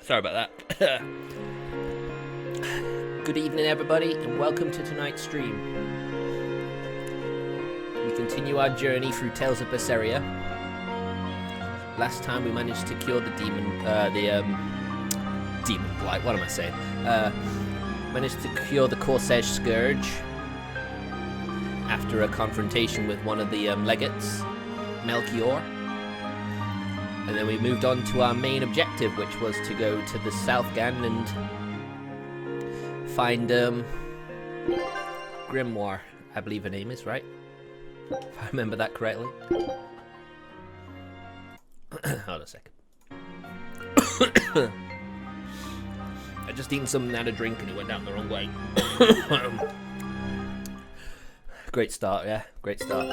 Sorry about that. Good evening, everybody, and welcome to tonight's stream. We continue our journey through Tales of Berseria. Last time we managed to cure the demon blight. What am I saying? Managed to cure the Corsair Scourge after a confrontation with one of the legates, Melchior. And then we moved on to our main objective, which was to go to the Southgan and find Grimoire, I believe her name is, right? If I remember that correctly. Hold a second. I just eaten something, had a drink, and it went down the wrong way. Great start, yeah. Great start.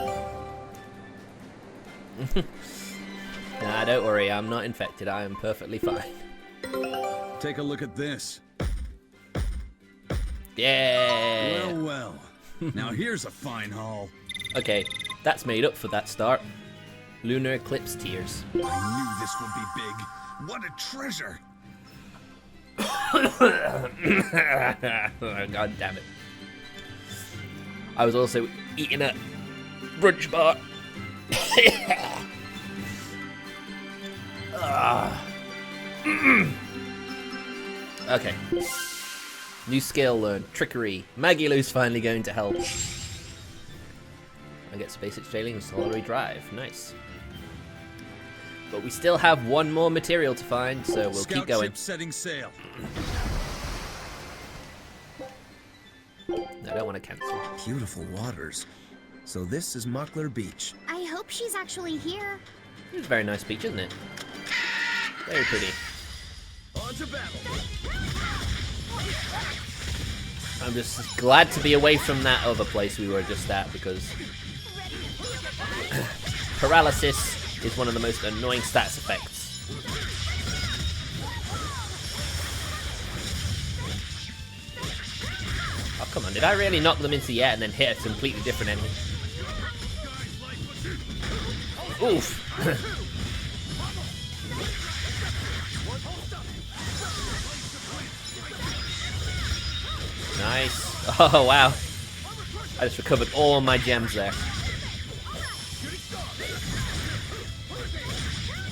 Nah, don't worry, I'm not infected. I am perfectly fine. Take a look at this. Yeah! Well, well. Now here's a fine haul. Okay, that's made up for that start. Lunar Eclipse Tears. I knew this would be big. What a treasure! Oh, God damn it. I was also eating a brunch bar. Okay. New skill learned. Trickery. Magilou's finally going to help. I get space exhaling and solitary drive. Nice. But we still have one more material to find, so we'll keep going. Ship setting sail. I don't want to cancel. Beautiful waters. So this is Mockler Beach. I hope she's actually here. It's a very nice beach, isn't it? Very pretty. On to battle. I'm just glad to be away from that other place we were just at, because paralysis is one of the most annoying stats effects. Oh, come on. Did I really knock them into the air and then hit a completely different enemy? Oof. Nice. Oh, wow. I just recovered all my gems there.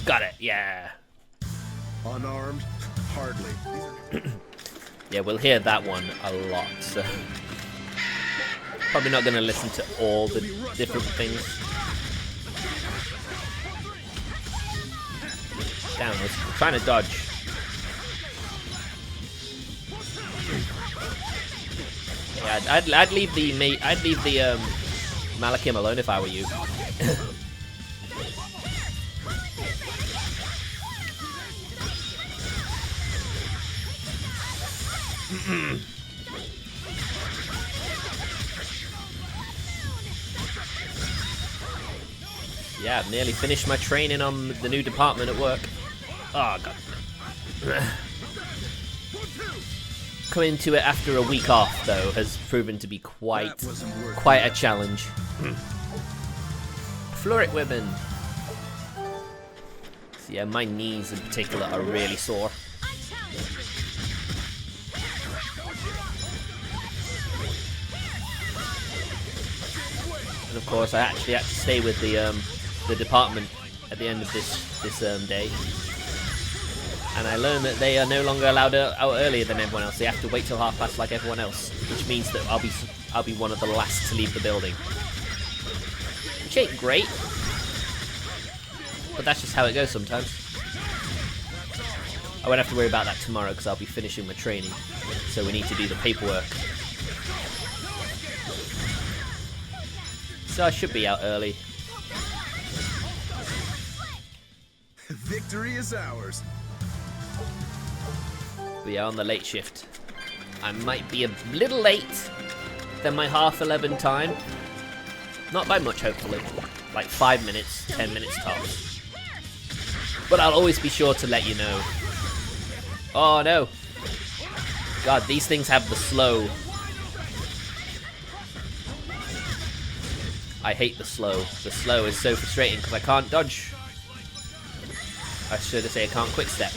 Got it, yeah. Unarmed? Hardly. Yeah, we'll hear that one a lot, so... Probably not going to listen to all the different things. Damn, I was trying to dodge. Yeah, I'd leave the Malakhim alone if I were you. Yeah, I've nearly finished my training on the new department at work. Oh, God. Coming to it after a week off, though, has proven to be quite a challenge. Fluric Women. So yeah, my knees in particular are really sore. And of course, I actually had to stay with the department at the end of this day. And I learned that they are no longer allowed out earlier than everyone else. They have to wait till past like everyone else, which means that I'll be one of the last to leave the building. Which ain't great, but that's just how it goes sometimes. I won't have to worry about that tomorrow because I'll be finishing my training. So we need to do the paperwork. So I should be out early. Victory is ours. We are on the late shift. I might be a little late than my 11:30 time. Not by much, hopefully. Like 5 minutes, 10 minutes tops. But I'll always be sure to let you know. Oh no. God, these things have the slow. I hate the slow. The slow is so frustrating because I can't dodge. I should say I can't quick step.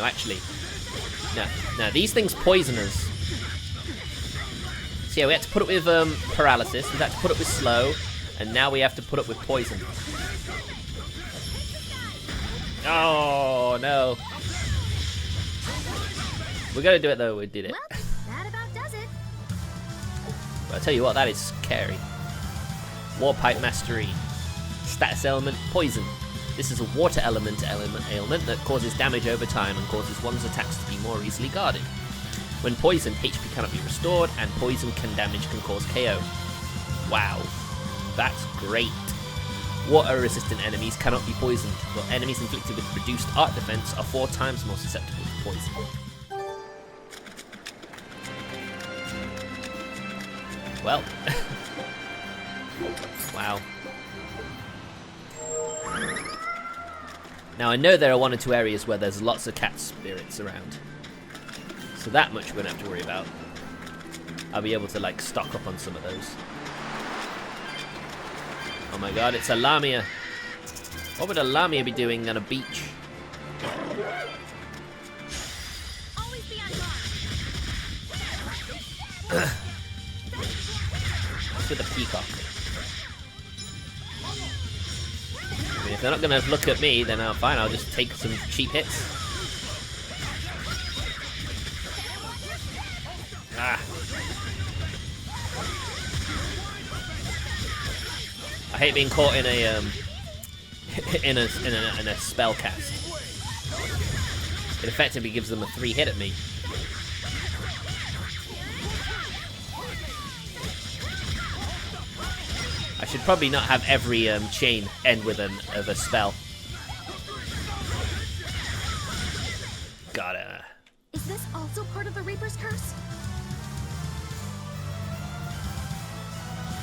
No, actually. No, these things poison us. So yeah, we had to put up with paralysis, we had to put up with slow, and now we have to put up with poison. Oh, no. We're gonna do it though, we did it. Well, that about does it. But I'll tell you what, that is scary. Warpipe Mastery. Status element, poison. This is a water ailment that causes damage over time and causes one's attacks to be more easily guarded. When poisoned, HP cannot be restored, and poison can cause KO. Wow, that's great. Water-resistant enemies cannot be poisoned, but enemies inflicted with reduced art defense are 4 times more susceptible to poison. Well, wow. Now I know there are 1 or 2 areas where there's lots of cat spirits around. So that much we don't have to worry about. I'll be able to like stock up on some of those. Oh my god, it's a Lamia. What would a Lamia be doing on a beach? Always be on guard. With a peacock. I mean, if they're not going to look at me, then fine, I'll just take some cheap hits. Ah. I hate being caught in a in a spell cast. It effectively gives them a 3 hit at me. I should probably not have every chain end with a spell. Gotta. Is this also part of the Reaper's curse?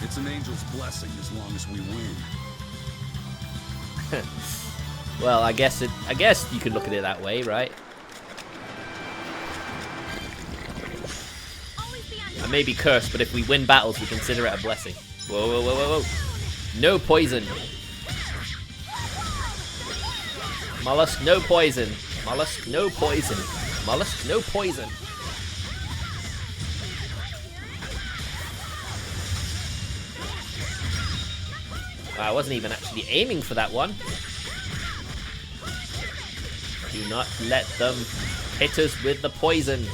It's an angel's blessing as long as we win. Well, I guess you could look at it that way, right? I may be cursed, but if we win battles, we consider it a blessing. Whoa, whoa, whoa, whoa, whoa. No poison. Mollusk, no poison. Mollusk, no poison. Mollusk, no poison. I wasn't even actually aiming for that one. Do not let them hit us with the poison.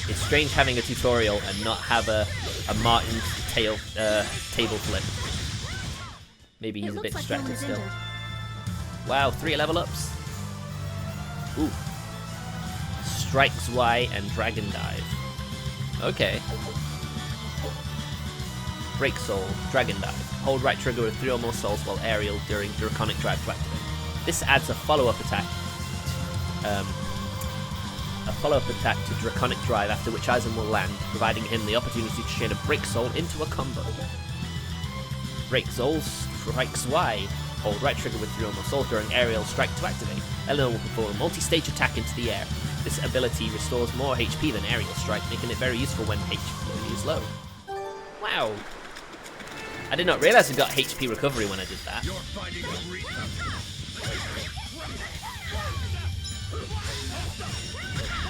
It's strange having a tutorial and not have a Martin table flip. Maybe he's a bit distracted still. Wow, 3 level ups. Ooh. Strikes Y and Dragon Dive. Okay. Break Soul, Dragon Dive. Hold right trigger with 3 or more souls while aerial during Draconic Drive to activate. This adds a follow-up attack. A follow-up attack to Draconic Drive, after which Eisen will land, providing him the opportunity to chain a Break Soul into a combo. Break Soul, Strikes Y. Hold right trigger with 3 or more souls during aerial strike to activate. Eleanor will perform a multi-stage attack into the air. This ability restores more HP than aerial strike, making it very useful when HP is low. Wow. I did not realize I got HP recovery when I did that. You're fighting the Reaper.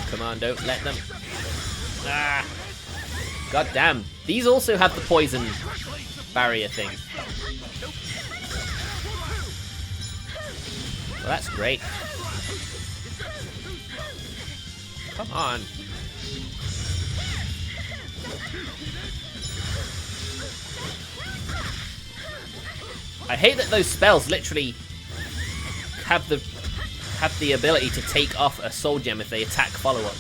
Come on, don't let them. Ah. God damn. These also have the poison barrier thing. Well, that's great. Come on. I hate that those spells literally have the ability to take off a soul gem if they attack follow-up.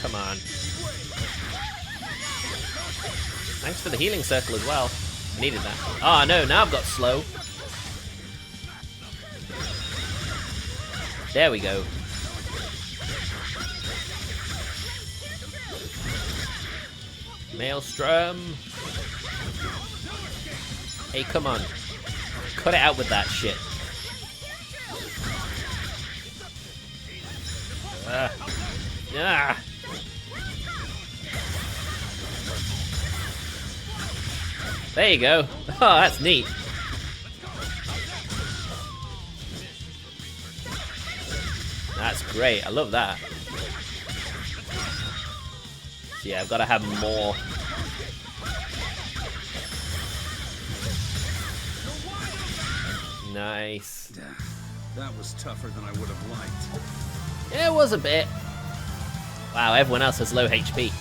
Come on. Thanks for the healing circle as well. I needed that. Oh no, now I've got slow. There we go. Maelstrom. Hey, come on. Cut it out with that shit. Yeah. There you go. Oh, that's neat. That's great. I love that. So yeah, I've got to have more. Nice. That was tougher than I would have liked. Yeah, it was a bit. Wow, everyone else has low HP.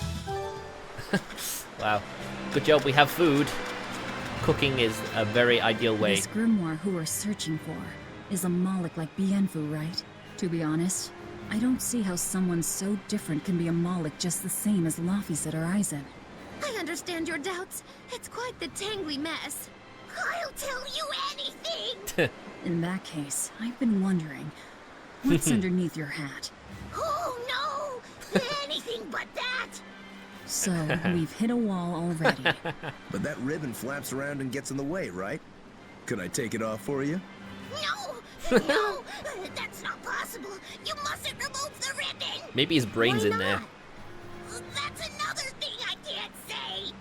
Wow. Good job we have food. Cooking is a very ideal way. This grimoire who we're searching for is a Moloch like Bienfu, right? To be honest, I don't see how someone so different can be a Moloch just the same as Laphicet or Eisen. I understand your doubts. It's quite the tangly mess. I'll tell you anything! In that case, I've been wondering, what's underneath your hat? Oh no! Anything but that! So, we've hit a wall already. But that ribbon flaps around and gets in the way, right? Could I take it off for you? No! No! That's not possible! You mustn't remove the ribbon! Maybe his brain's Why in there. not? That's another thing I can't say!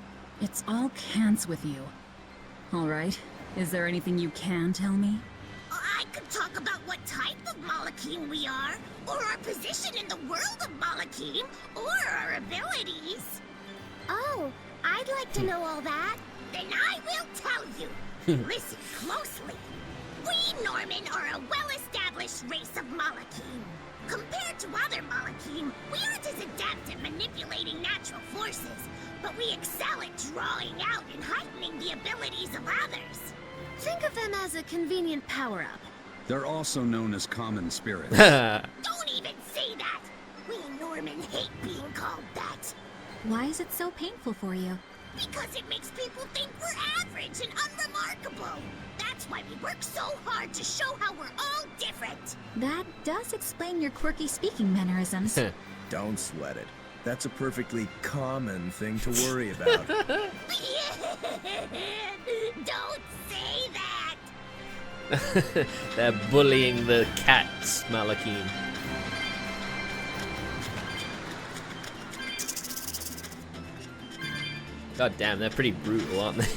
It's all cants with you. Alright, is there anything you can tell me? I could talk about what type of Malakhim we are, or our position in the world of Malakhim, or our abilities. Oh, I'd like to know all that. Then I will tell you. Listen closely. We Normin are a well-established race of Malakhim. Compared to other Malakhim, we aren't as adept at manipulating natural forces, but we excel at drawing out and heightening the abilities of others. Think of them as a convenient power-up. They're also known as common spirits. Don't even say that! We Normin hate being called that. Why is it so painful for you? Because it makes people think we're average and unremarkable. That's why we work so hard to show how we're all different. That does explain your quirky speaking mannerisms. Don't sweat it. That's a perfectly common thing to worry about. Don't say that! They're bullying the cats, Malakhim. God damn, they're pretty brutal, aren't they?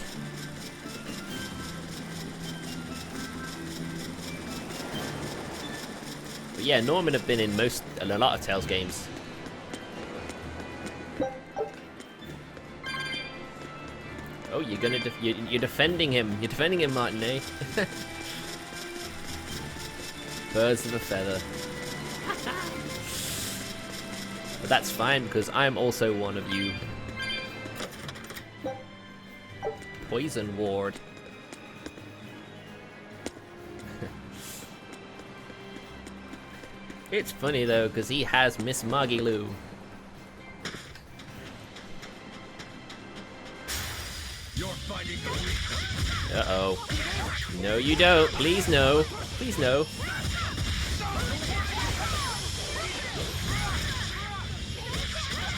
But yeah, Norman have been in a lot of Tales games. Oh, you're defending him. You're defending him, Martin, eh? Birds of a feather. But that's fine because I'm also one of you. Poison ward. It's funny though because he has Miss Magilou. Uh-oh. No, you don't. Please, no. Please, no.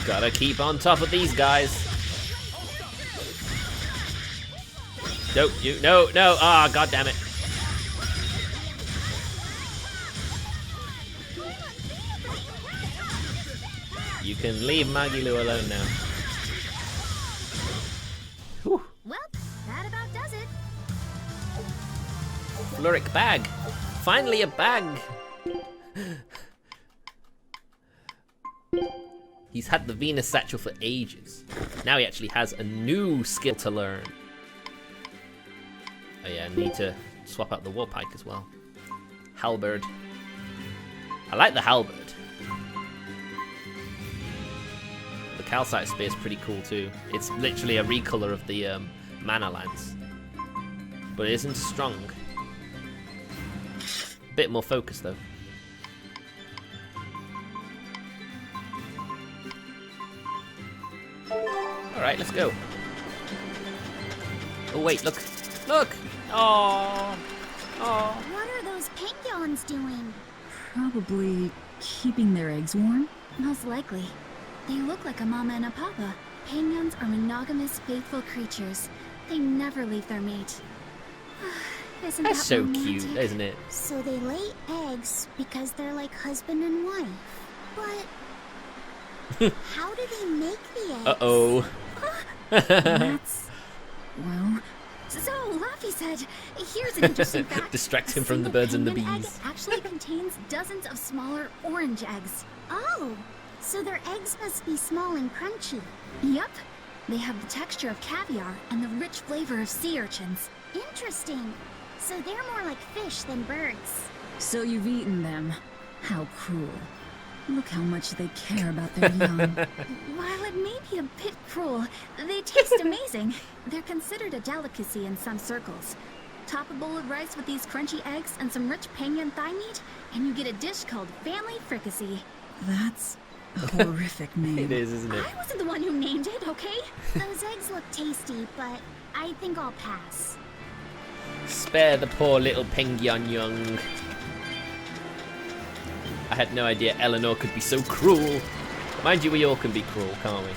Gotta keep on top of these guys. Don't you? No, no. Ah, God damn it. You can leave Magilou alone now. Whew. Well, that about does it. Fluric bag. Finally a bag. He's had the Venus satchel for ages. Now he actually has a new skill to learn. Oh yeah, I need to swap out the war pike as well. Halberd. I like the halberd. The calcite spear is pretty cool too. It's literally a recolor of the mana lance. But it isn't strong. Bit more focused though. Alright, let's go. Oh wait, look. Look! Oh. Oh. What are those penguins doing? Probably keeping their eggs warm? Most likely. They look like a mama and a papa. Penguins are monogamous, faithful creatures. They never leave their mate. Isn't That's that so romantic? cute, isn't it? So they lay eggs because they're like husband and wife. But how do they make the eggs? Uh-oh. That's... well... So, Laffy said, here's an interesting fact. Distract him A from the single birds and the penguin bees. egg actually contains dozens of smaller orange eggs. Oh, so their eggs must be small and crunchy. Yep. They have the texture of caviar and the rich flavor of sea urchins. Interesting. So they're more like fish than birds. So you've eaten them. How cruel. Look how much they care about their young. While it may be a bit cruel, they taste amazing. They're considered a delicacy in some circles. Top a bowl of rice with these crunchy eggs and some rich penguin thigh meat, and you get a dish called family fricassee. That's a horrific name. It is, isn't it? I wasn't the one who named it, okay? Those eggs look tasty, but I think I'll pass. Spare the poor little penguin young. I had no idea Eleanor could be so cruel. Mind you, we all can be cruel, can't we?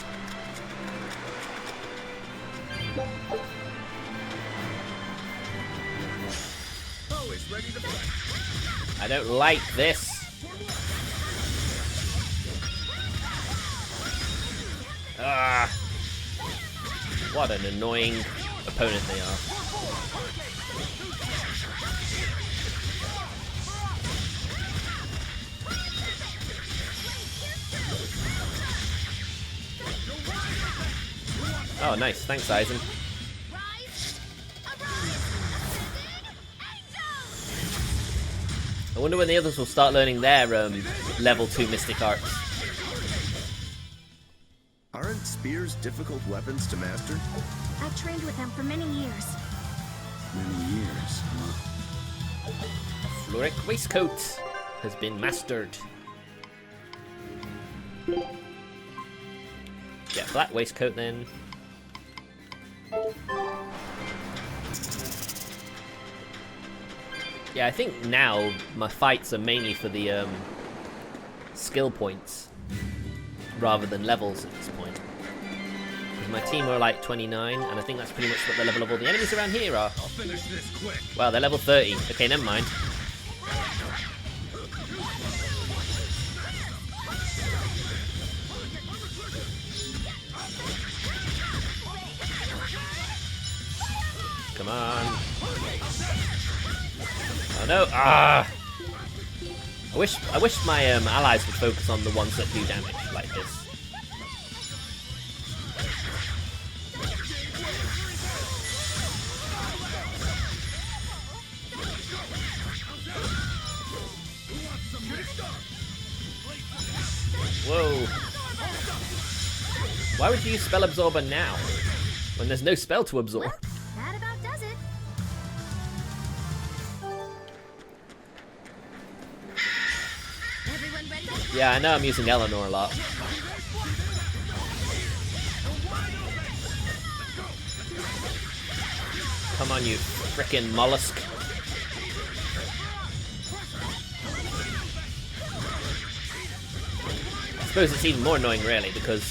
Always ready to fight. I don't like this. Ah! What an annoying opponent they are. Oh, nice. Thanks, Eisen. I wonder when the others will start learning their level 2 mystic arts. Aren't spears difficult weapons to master? I've trained with them for many years. Many years, huh? Floric waistcoat has been mastered. Get black waistcoat then. Yeah, I think now my fights are mainly for the skill points rather than levels at this point. My team are like 29, and I think that's pretty much what the level of all the enemies around here are. I'll finish this quick. Wow, they're level 30. Okay, never mind. Come on. Oh no! Ah! I wish my allies would focus on the ones that do damage like this. Whoa! Why would you use Spell Absorber now when there's no spell to absorb? Well, that about does it. Everyone ready to fight? Yeah, I know I'm using Eleanor a lot. Come on, you frickin' mollusk. I suppose it's even more annoying, really, because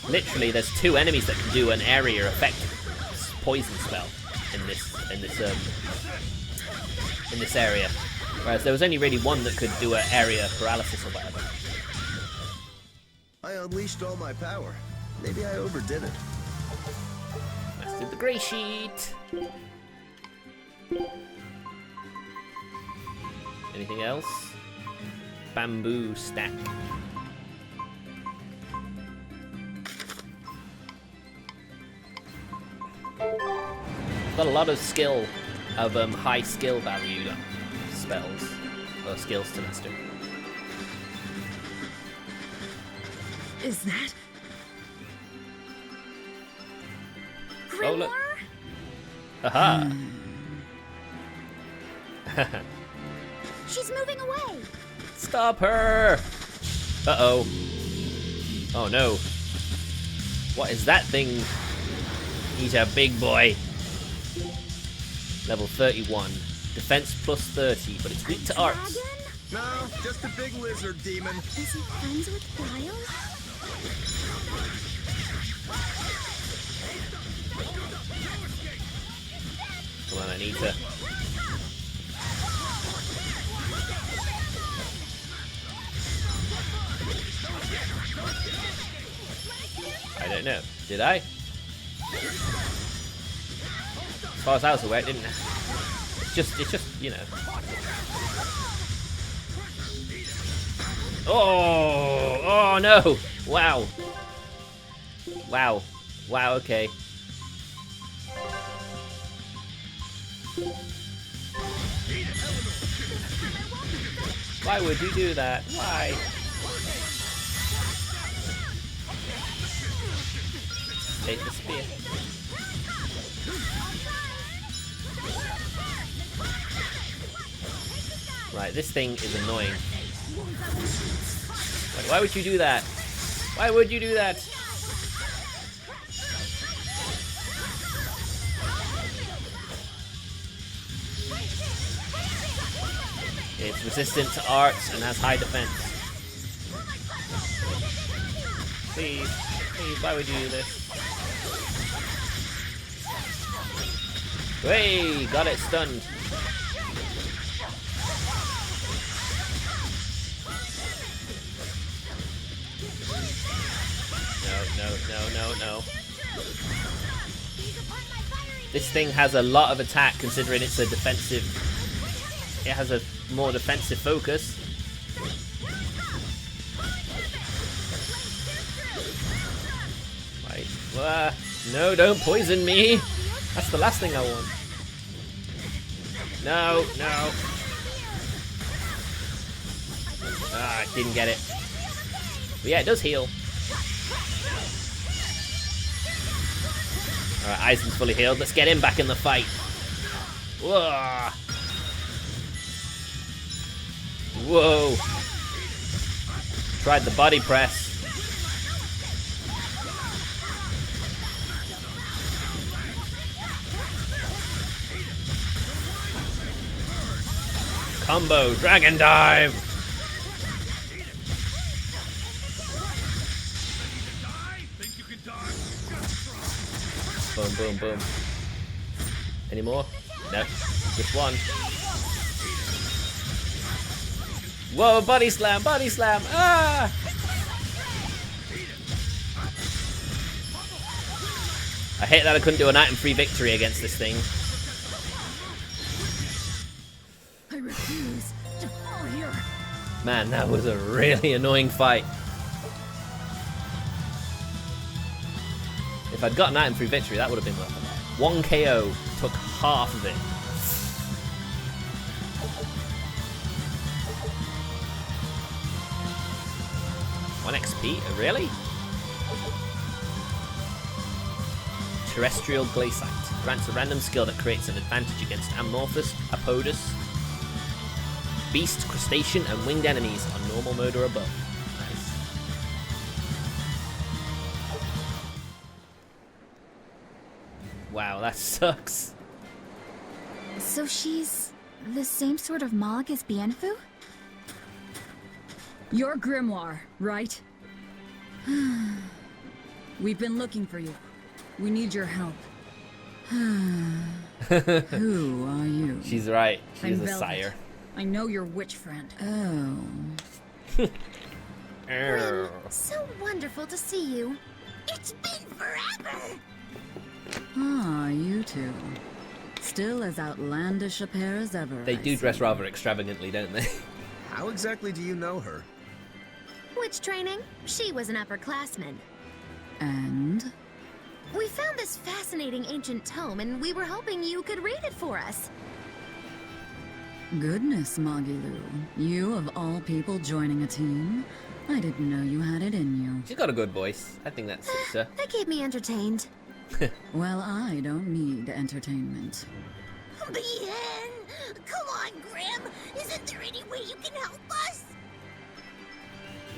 literally there's two enemies that can do an area effect poison spell in this area, whereas there was only really one that could do an area paralysis or whatever. I unleashed all my power. Maybe I overdid it. Mastered the grey sheet. Anything else? Bamboo stack. Got a lot of skill, of high skill value spells or skills to master. Is that? Oh look! Grimoire? Aha! She's moving away. Stop her! Uh-oh. Oh no. What is that thing? He's a big boy. Level 31. Defense plus 30, but it's weak to arts. Dragon? No, just a big lizard demon. Is he friends with Guile? Come on, I need to... I don't know. Did I? As far as I was aware, it didn't. It's just, you know. Oh! Oh no! Wow. Wow. Wow, okay. Why would you do that? Why? Take the spear. Right, this thing is annoying. Wait, why would you do that? Why would you do that? It's resistant to arts and has high defense. Please, please, why would you do this? Hey, got it stunned. No. This thing has a lot of attack considering it's a defensive. It has a more defensive focus. Right. No, don't poison me. That's the last thing I want. No. Ah, I didn't get it. But yeah, it does heal. Alright, Eisen's fully healed. Let's get him back in the fight. Whoa. Whoa. Tried the body press. Combo, dragon dive. Boom, boom, boom. Any more? No, just one. Whoa, body slam, body slam. Ah! I hate that I couldn't do an item-free victory against this thing. I refuse to fall here. Man, that was a really annoying fight. If I'd got an item-free victory, that would have been worth it. 1 KO took half of it. 1 XP? Really? Terrestrial Glaciate. Grants a random skill that creates an advantage against Amorphous, Apodus, Beast, Crustacean, and Winged enemies on normal mode or above. Nice. Wow, that sucks. So she's the same sort of Moloch as Bienfu? You're Grimoire, right? We've been looking for you. We need your help. Who are you? She's right. She's I'm a Velvet. sire. I know your witch friend. Oh. Err. So wonderful to see you. It's been forever. Ah, you two. Still as outlandish a pair as ever. They I do see. dress rather extravagantly, don't they? How exactly do you know her? Witch training? She was an upperclassman. And? We found this fascinating ancient tome, and we were hoping you could read it for us. Goodness, Magilu. You of all people joining a team? I didn't know you had it in you. She's got a good voice. I think that suits her. That keep me entertained. Well, I don't need entertainment. Bien! Come on, Grim! Isn't there any way you can help us?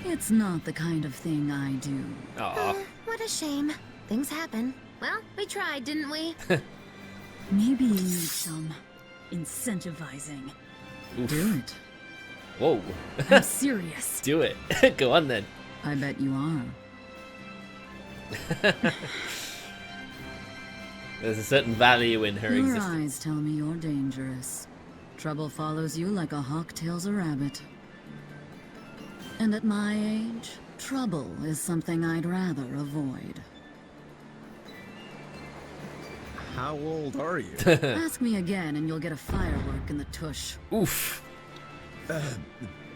It's not the kind of thing I do. Aw. What a shame. Things happen. Well, we tried, didn't we? Maybe you need some incentivizing. Oof. Do it. Whoa. I'm serious. Do it. Go on then. I bet you are. There's a certain value in her Your existence. eyes tell me you're dangerous. Trouble follows you like a hawk tails a rabbit. And at my age, trouble is something I'd rather avoid. How old are you? Ask me again and you'll get a firework in the tush. Oof.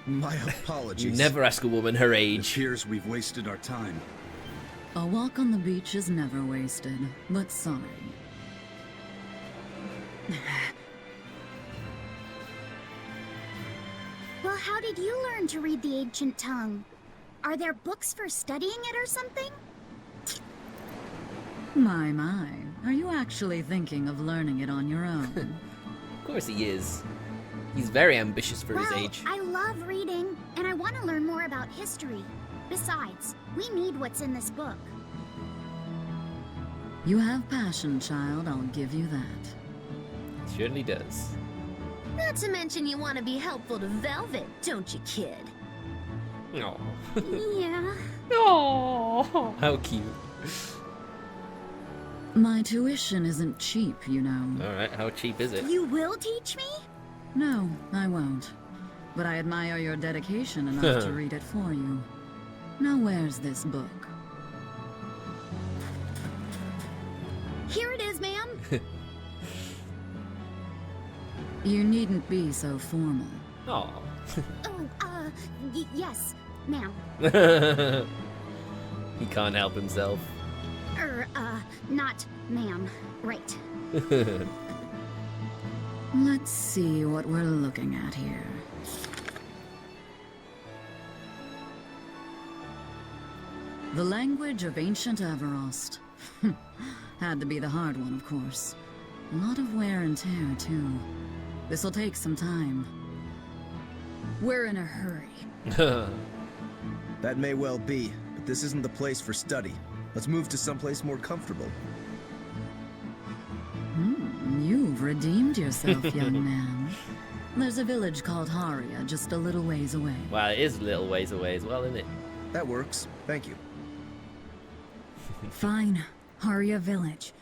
My apologies. You never ask a woman her It age. appears we've wasted our time. A walk on the beach is never wasted, but sorry. Well, how did you learn to read the ancient tongue? Are there books for studying it or something? My. Are you actually thinking of learning it on your own? Of course he is. He's very ambitious for his age. I love reading, and I want to learn more about history. Besides, we need what's in this book. You have passion, child, I'll give you that. He certainly does. Not to mention you want to be helpful to Velvet, don't you, kid? Oh. Yeah. Oh. How cute. My tuition isn't cheap, you know. Alright, how cheap is it? You will teach me? No, I won't. But I admire your dedication enough to read it for you. Now where's this book? Here it is, ma'am. You needn't be so formal. Oh. Oh, yes, ma'am. He can't help himself. Not ma'am. Right. Let's see what we're looking at here. The language of ancient Everost. Had to be the hard one, of course. A lot of wear and tear, too. This'll take some time. We're in a hurry. That may well be, but this isn't the place for study. Let's move to someplace more comfortable. You've redeemed yourself, young man. There's a village called Haria, just a little ways away. Well, it is a little ways away as well, isn't it? That works. Thank you. Fine. Haria Village.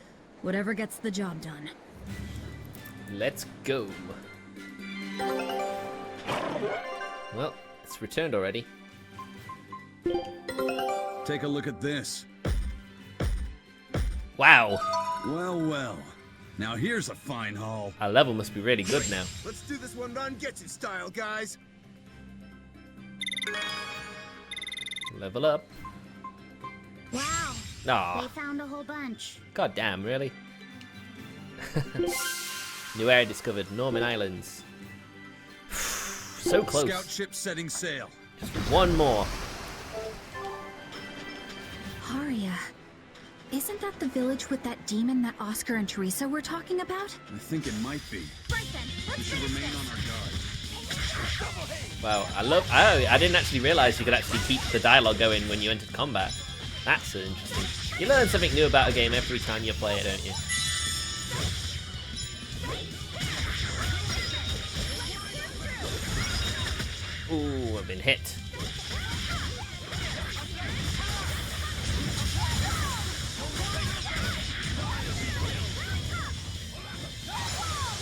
Whatever gets the job done. Let's go. Well, it's returned already. Take a look at this. Wow. Well. Now here's a fine haul. Our level must be really good now. Let's do this one run get you style, guys. Level up. Wow. Aw. They found a whole bunch. God damn, really? New area discovered. Norman Islands. So close. Scout ship setting sail. Just one more. Haria. Isn't that the village with that demon that Oscar and Teresa were talking about? I think it might be. Right then, We let's should finish remain this. on our guard. Wow, I didn't actually realize you could actually keep the dialogue going when you entered combat. That's interesting. You learn something new about a game every time you play it, don't you? Ooh, I've been hit.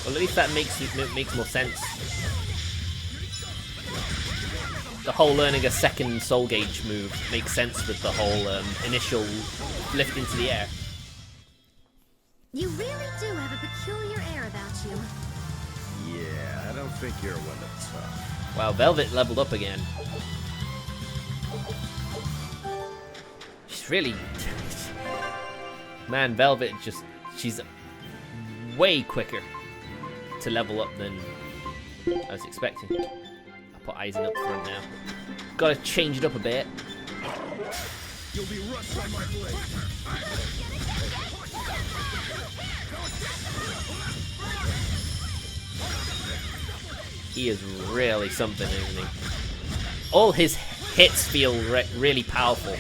Well, at least that makes more sense. The whole learning a second soul gauge move makes sense with the whole initial lift into the air. You really do have a peculiar air about you. Yeah, I don't think you're one of tough. Wow, Velvet leveled up again. She's really... Man, Velvet she's way quicker to level up than I was expecting. I'll put Eisen up front now. Gotta change it up a bit. You'll be rushed by my blade. He is really something, isn't he? All his hits feel really powerful.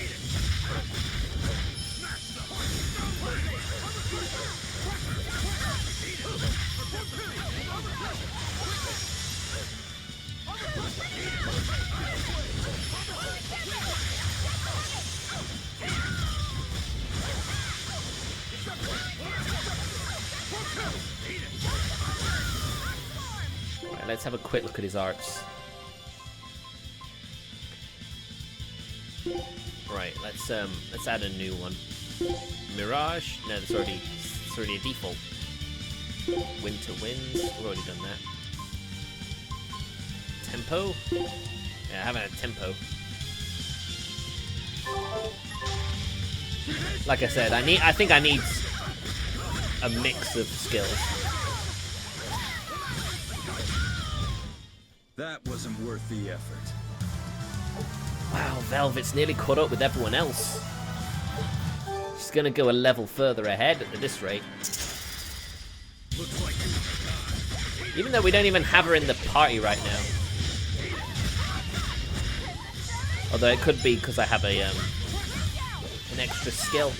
Right, let's have a quick look at his arts. Right, let's add a new one. Mirage? No, that's already It's already a default. Winter Winds, we've already done that. Tempo? Yeah, I haven't had tempo. Like I said, I think I need a mix of skills. That wasn't worth the effort. Wow, Velvet's nearly caught up with everyone else. She's gonna go a level further ahead at this rate. Even though we don't even have her in the party right now. Although it could be because I have a an extra skill.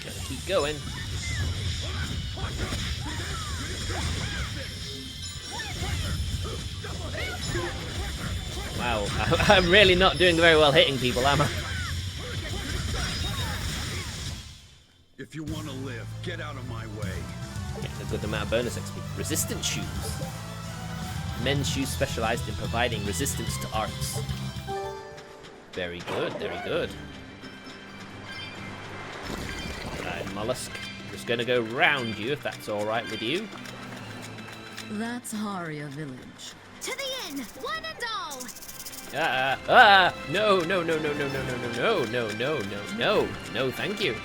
Gotta keep going. Wow, I'm really not doing very well hitting people, am I? If you want to live, get out of my way. Getting a good amount of bonus XP. Resistance shoes. Men's shoes specialized in providing resistance to arts. Very good, very good. Alright, Mollusk. I'm just gonna go round you if that's alright with you. That's Haria Village. To the inn, one and all. No, no, no, no, no, no, no, no, no, no, no, no, no, thank you.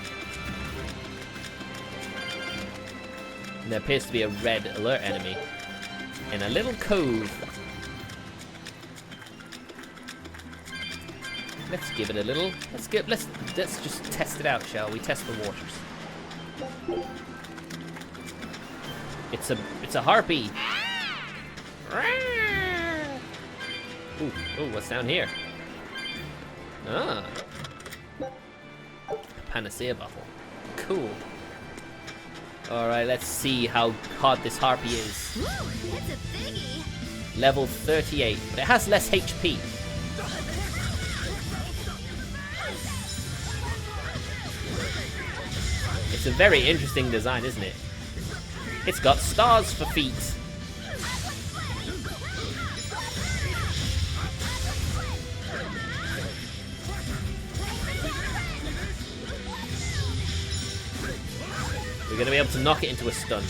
And there appears to be a red alert enemy in a little cove. Let's give it a little. Let's just test it out, shall we? Test the waters. It's a harpy. Ooh, ooh, what's down here? Ah, panacea bottle. Cool. All right, let's see how hard this harpy is. Ooh, it's a thingy. Level 38, but it has less HP. It's a very interesting design, isn't it? It's got stars for feet. We're gonna be able to knock it into a stun.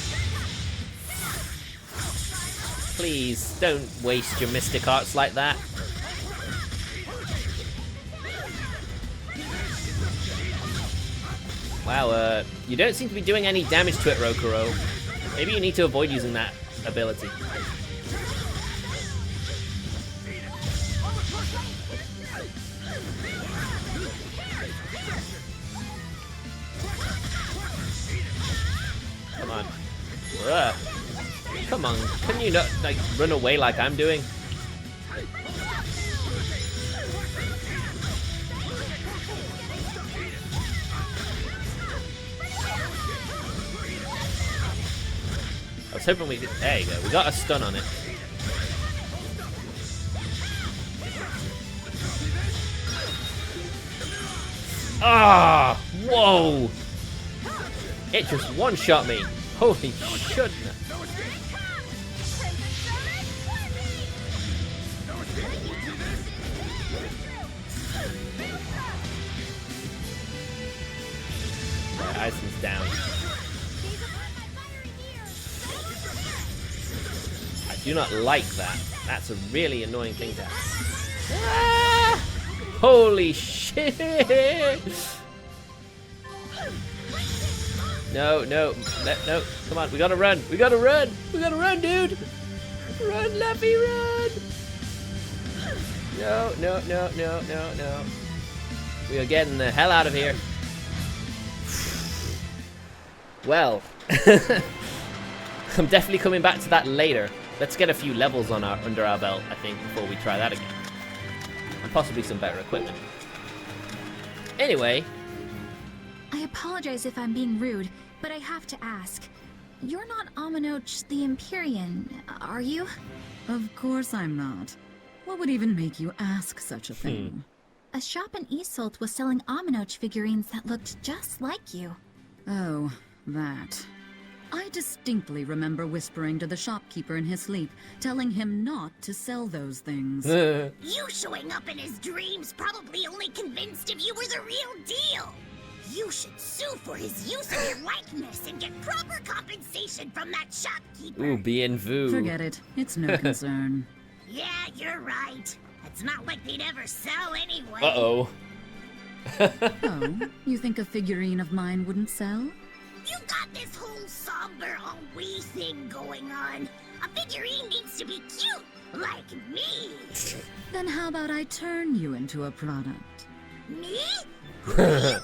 Please, don't waste your Mystic Arts like that. Wow, you don't seem to be doing any damage to it, Rokuro. Maybe you need to avoid using that ability. Come on. Ugh. Come on, can you not, like, run away like I'm doing? I was hoping we did. There you go. We got a stun on it. Ah! Whoa! It just one-shot me. Holy shit! Ison's down. I do not like that. That's a really annoying thing to have. Ah! Holy shit! No, no, no, come on, we gotta run, we gotta run, we gotta run, dude! Run, Luffy, run! No, no, no, no, no, no. We are getting the hell out of here. Well, I'm definitely coming back to that later. Let's get a few levels on under our belt, I think, before we try that again. And possibly some better equipment. Anyway. I apologize if I'm being rude, but I have to ask. You're not Amenoch the Empyrean, are you? Of course I'm not. What would even make you ask such a thing? A shop in Isolt was selling Amenoch figurines that looked just like you. Oh, that. I distinctly remember whispering to the shopkeeper in his sleep, telling him not to sell those things. You showing up in his dreams probably only convinced him you were the real deal. You should sue for his use of your likeness and get proper compensation from that shopkeeper. Ooh, bien vu. Forget it. It's no concern. Yeah, you're right. It's not like they'd ever sell anyway. Uh-oh. Oh, you think a figurine of mine wouldn't sell? You got this whole somber ennui thing going on. A figurine needs to be cute, like me. Then how about I turn you into a product? Me? Really?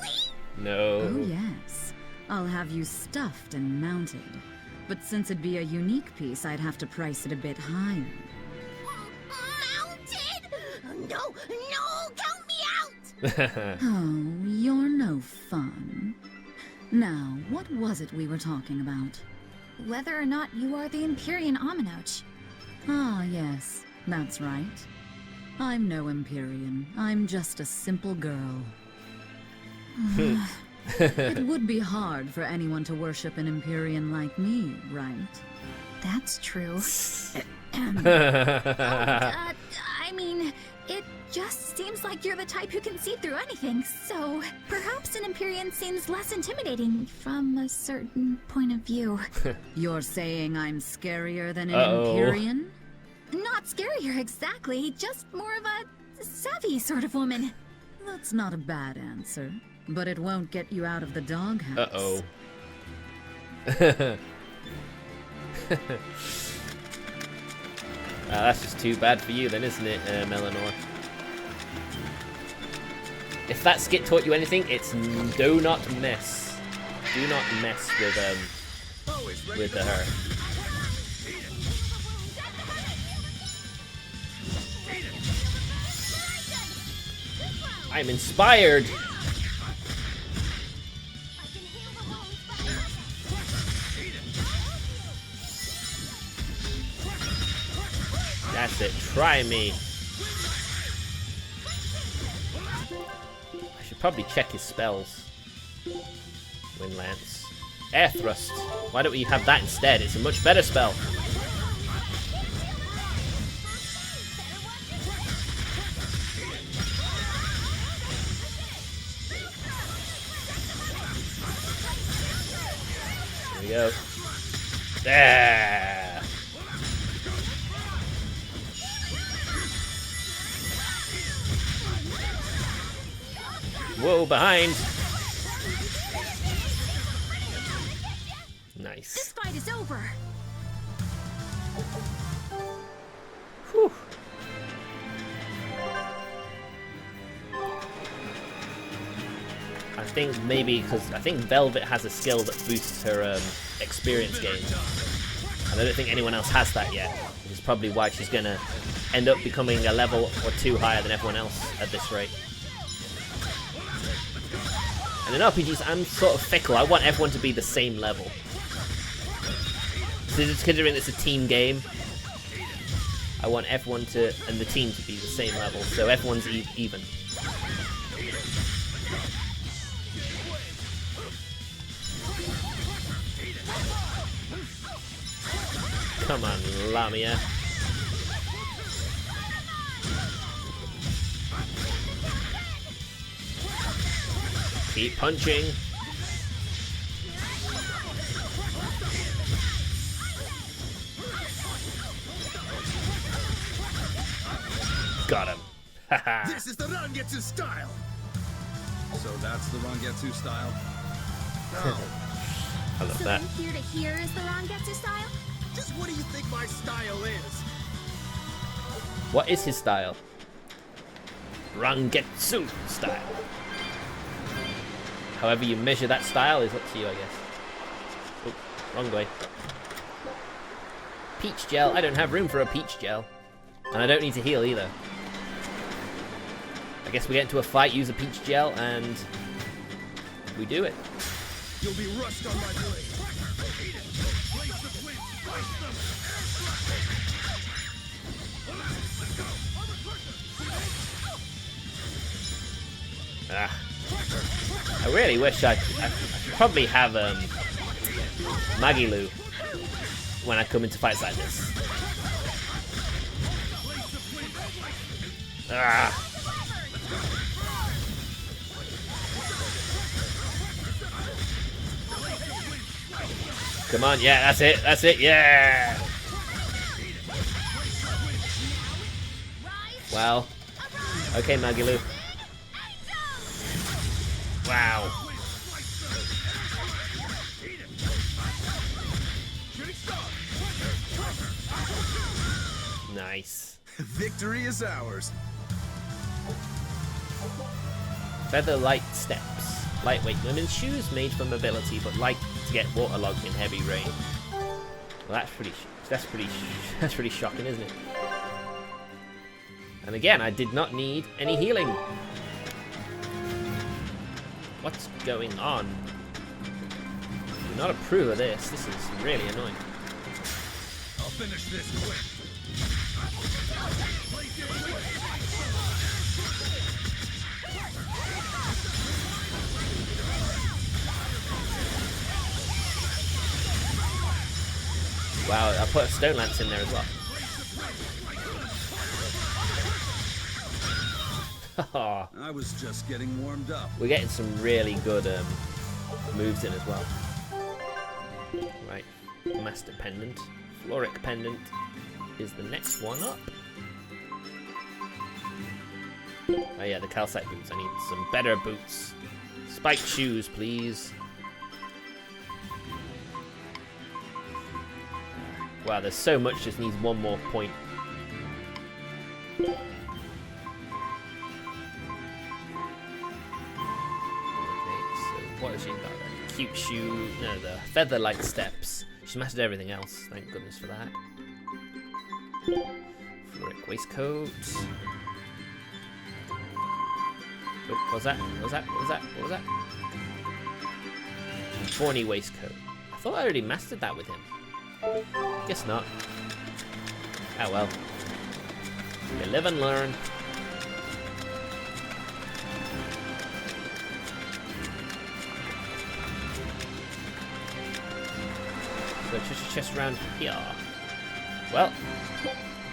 No. Oh yes. I'll have you stuffed and mounted. But since it'd be a unique piece, I'd have to price it a bit higher. Mounted? No, count me out! Oh, you're no fun. Now, what was it we were talking about? Whether or not you are the Empyrean Amenoch. Ah, yes, that's right. I'm no Empyrean. I'm just a simple girl. It would be hard for anyone to worship an Empyrean like me, right? That's true. I mean, it just seems like you're the type who can see through anything, so perhaps an Empyrean seems less intimidating from a certain point of view. You're saying I'm scarier than an Uh-oh. Empyrean? Not scarier exactly, just more of a savvy sort of woman. That's not a bad answer, but it won't get you out of the doghouse. Uh-oh. That's just too bad for you then, isn't it, Melanor? If that skit taught you anything, it's do not mess. Do not mess with her. I'm inspired. That's it. Try me. I should probably check his spells. Wind Lance. Air Thrust. Why don't we have that instead? It's a much better spell. There we go. There. Whoa, behind. Nice. This fight is over. Whew. I think maybe because I think Velvet has a skill that boosts her experience gain, and I don't think anyone else has that yet, which is probably why she's gonna end up becoming a level or two higher than everyone else at this rate. And in RPGs, I'm sort of fickle. I want everyone to be the same level. So just considering it's a team game, I want everyone to and the team to be the same level, so everyone's even. Come on, Lamia. Keep punching. Got him. Haha. This is the Rangetsu style. So that's the Rangetsu style? I love So that. here to here is the Rangetsu style? Just what do you think my style is? What is his style? Rangetsu style. However you measure that style is up to you, I guess. Oh, wrong way. Peach gel. I don't have room for a peach gel. And I don't need to heal either. I guess we get into a fight, use a peach gel, and we do it. You'll be rushed on my blade. I really wish I could probably have Maggie-Loo when I come into fights like this. Ah. Come on, yeah, that's it, yeah! Well, okay, Maggie-Loo. Wow. Nice. Victory is ours. Feather light steps. Lightweight women's shoes made for mobility, but light to get waterlogged in heavy rain. Well, that's pretty shocking, isn't it? And again, I did not need any healing. What's going on? Do not approve of this. This is really annoying. I'll finish this quick. Wow, I put a stone lance in there as well. I was just getting warmed up. We're getting some really good moves in as well. Right, Master Pendant. Floric Pendant is the next one up. Oh yeah, the calcite boots. I need some better boots. Spiked shoes, please. Wow, there's so much, just needs one more point. Okay, so what has she got then? Cute shoe, no, the feather light steps. She mastered everything else, thank goodness for that. Floric waistcoat. Oh, what was that? What was that? What was that? What was that? Thorny waistcoat. I thought I already mastered that with him. Guess not. Oh well. You live and learn. So just chest around here. Well,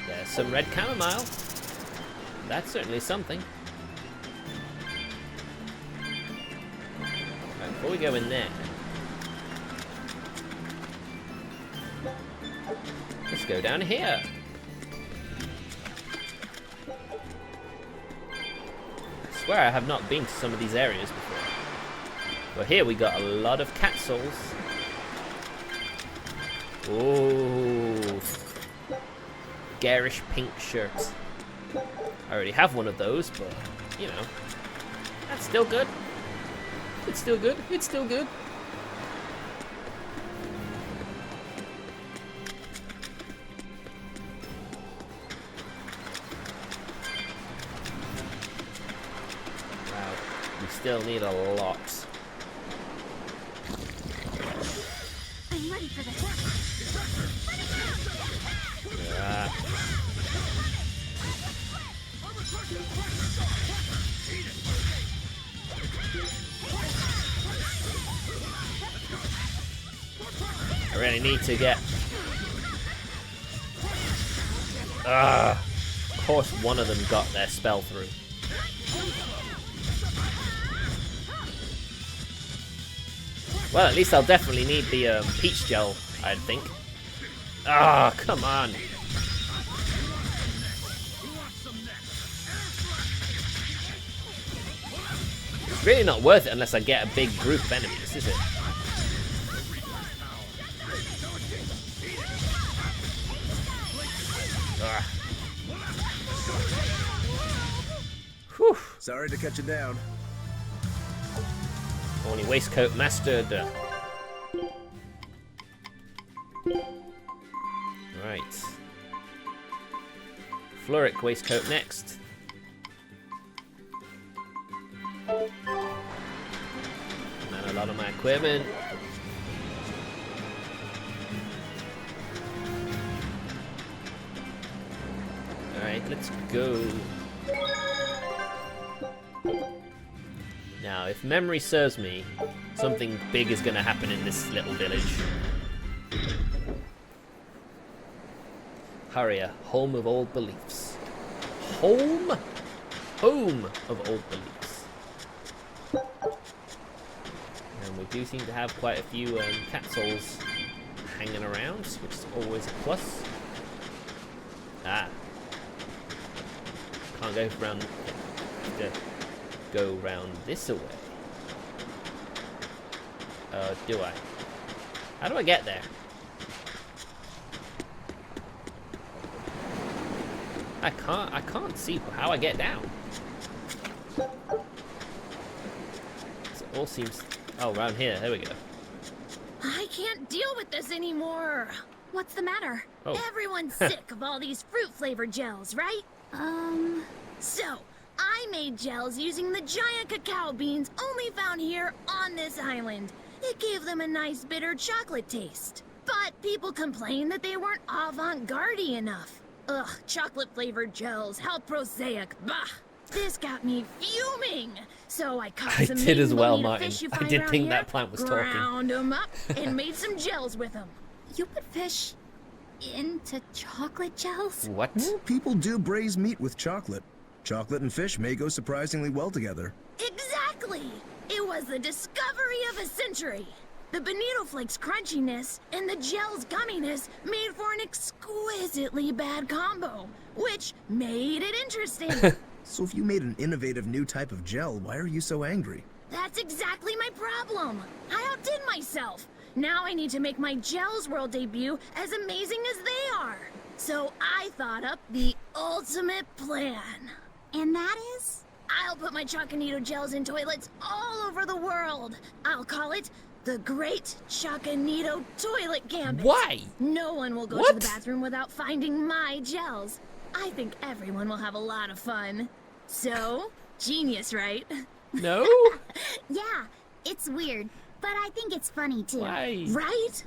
there's some red chamomile. That's certainly something. Right, before we go in there, let's go down here. I swear I have not been to some of these areas before. But here we got a lot of cat souls. Oh, garish pink shirt. I already have one of those, but you know, that's still good. It's still good. It's still good. Wow, we still need a lot. I'm ready for this. Yeah. I really need to get... of course one of them got their spell through. Well, at least I'll definitely need the peach gel, I'd think. Ah, come on. It's really not worth it unless I get a big group of enemies, is it? Whew. Sorry to cut you down. Only waistcoat mastered. Right. Floric waistcoat next. And a lot of my equipment. Alright, let's go. Now, if memory serves me, something big is going to happen in this little village. Haria, home of old beliefs. Home of old beliefs. And we do seem to have quite a few cat souls hanging around, which is always a plus. Ah. Can't go round. Have to go round this away. Do I? How do I get there? I can't see how I get down. So it all seems... Oh, around here. There we go. I can't deal with this anymore. What's the matter? Oh. Everyone's sick of all these fruit-flavored gels, right? So, I made gels using the giant cacao beans only found here on this island. It gave them a nice bitter chocolate taste. But people complained that they weren't avant-garde enough. Ugh, chocolate-flavored gels, how prosaic, bah! This got me fuming. So I caught some did as well, bonita Martin. fish you I find did around think here, that plant was talking. ground them up, and made some gels with them. You put fish into chocolate gels? What? Well, people do braise meat with chocolate. Chocolate and fish may go surprisingly well together. Exactly! It was the discovery of a century. The bonito flakes crunchiness and the gel's gumminess made for an exquisitely bad combo, which made it interesting. So if you made an innovative new type of gel, why are you so angry? That's exactly my problem. I outdid myself. Now I need to make my Gels World debut as amazing as they are. So I thought up the ultimate plan. And that is? I'll put my Choconito gels in toilets all over the world. I'll call it the Great Choconito Toilet Gambit. Why? No one will go What? to the bathroom without finding my gels. I think everyone will have a lot of fun. So, genius, right? No? Yeah, it's weird, but I think it's funny too. Why? Right?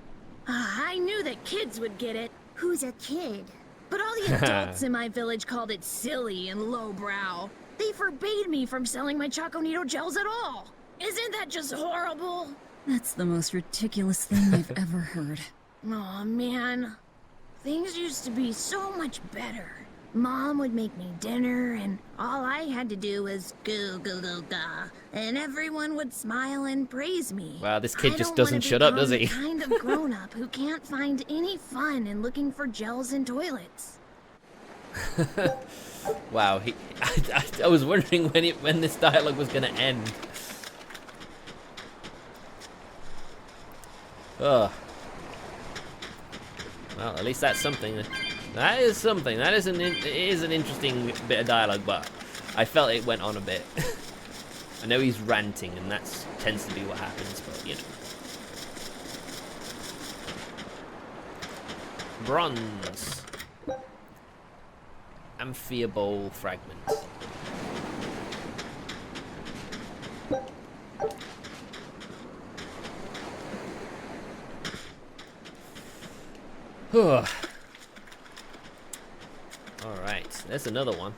I knew that kids would get it. Who's a kid? But all the adults in my village called it silly and lowbrow. They forbade me from selling my Choconito gels at all. Isn't that just horrible? That's the most ridiculous thing I've ever heard. Aw, man. Things used to be so much better. Mom would make me dinner, and all I had to do was goo goo goo ga, and everyone would smile and praise me. Wow, this kid I just don't doesn't wanna shut up, does become he? the kind of grown-up who can't find any fun in looking for gels in toilets. Wow, I was wondering when this dialogue was going to end. Ugh. Well, at least that's something. That is something. That is it is an interesting bit of dialogue, but I felt it went on a bit. I know he's ranting, and that tends to be what happens, but you know. Bronze. Amphibowl fragment. Alright, there's another one.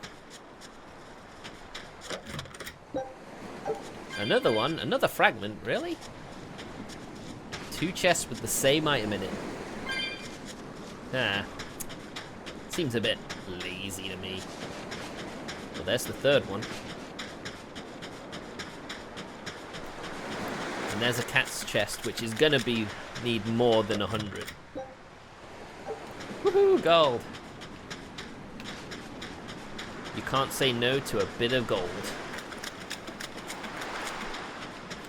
Another one? Another fragment? Really? 2 chests with the same item in it. Ah. Seems a bit lazy to me. Well, there's the 3rd one. And there's a cat's chest, which is gonna need more than 100. Woohoo, gold! You can't say no to a bit of gold.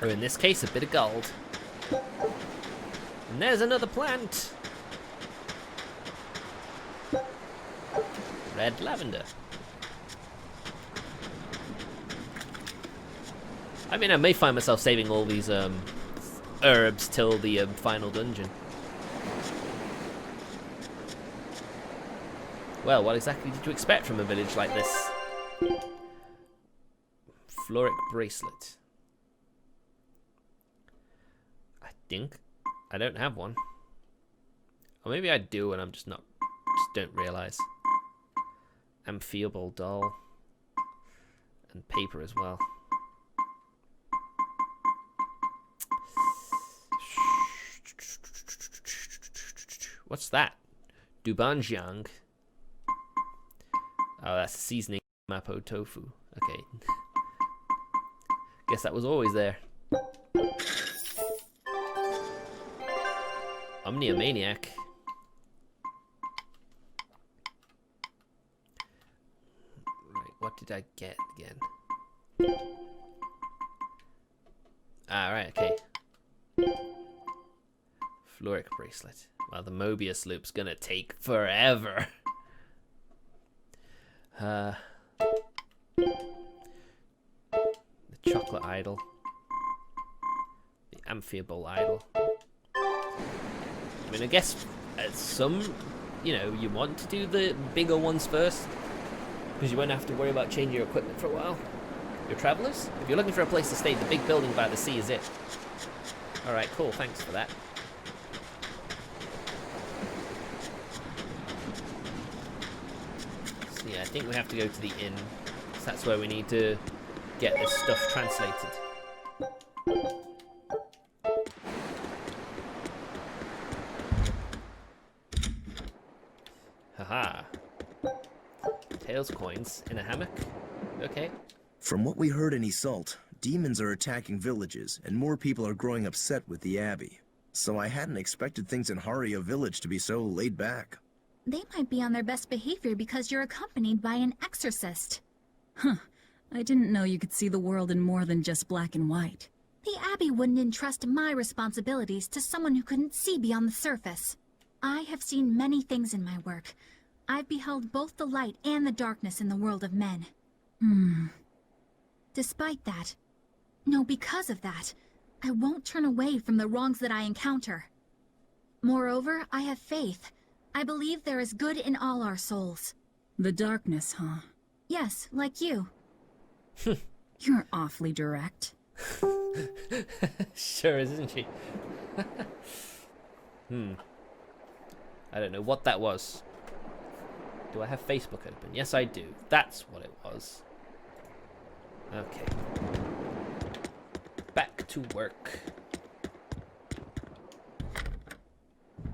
Or in this case, a bit of gold. And there's another plant! Red lavender. I mean, I may find myself saving all these herbs till the final dungeon. Well, what exactly did you expect from a village like this? Floric bracelet. I think I don't have one. Or maybe I do and I'm just don't realize. Amphibowl doll. And paper as well. What's that? Dubanjiang. Oh, that's seasoning mapo tofu. Okay. Guess that was always there. Omniomaniac. Right, what did I get again? Ah, right, okay. Floric bracelet. Well, the Mobius loop's gonna take forever. The chocolate idol. The amphiable idol. I mean, I guess some, you know, you want to do the bigger ones first, because you won't have to worry about changing your equipment for a while. You're travelers? If you're looking for a place to stay, the big building by the sea is it. Alright, cool, thanks for that. So yeah, I think we have to go to the inn, because that's where we need to get this stuff translated. Haha. Tails coins in a hammock? Okay. From what we heard in Iseult, demons are attacking villages, and more people are growing upset with the Abbey. So I hadn't expected things in Haria village to be so laid back. They might be on their best behavior because you're accompanied by an exorcist. Huh. I didn't know you could see the world in more than just black and white. The Abbey wouldn't entrust my responsibilities to someone who couldn't see beyond the surface. I have seen many things in my work. I've beheld both the light and the darkness in the world of men. Despite that, no, because of that, I won't turn away from the wrongs that I encounter. Moreover, I have faith. I believe there is good in all our souls. The darkness, huh? Yes, like you. You're awfully direct. Sure is, isn't she? I don't know what that was. Do I have Facebook open? Yes, I do. That's what it was. Okay. Back to work.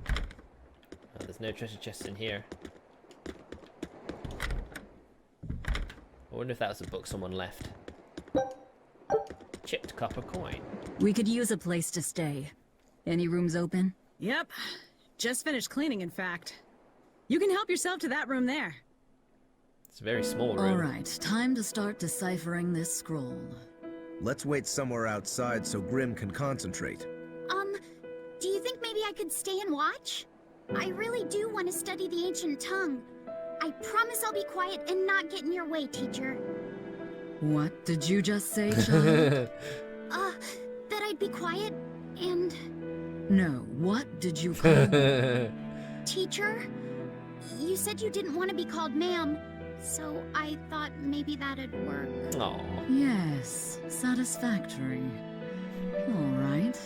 Oh, there's no treasure chests in here. I wonder if that was a book someone left. Chipped copper coin. We could use a place to stay. Any rooms open? Yep. Just finished cleaning, in fact. You can help yourself to that room there. It's a very small room. Alright, time to start deciphering this scroll. Let's wait somewhere outside so Grim can concentrate. Do you think maybe I could stay and watch? I really do want to study the ancient tongue. I promise I'll be quiet and not get in your way, teacher. What did you just say, child? That I'd be quiet and... No, what did you call me? Teacher? You said you didn't want to be called ma'am, so I thought maybe that'd work. Aww. Yes, satisfactory. Alright,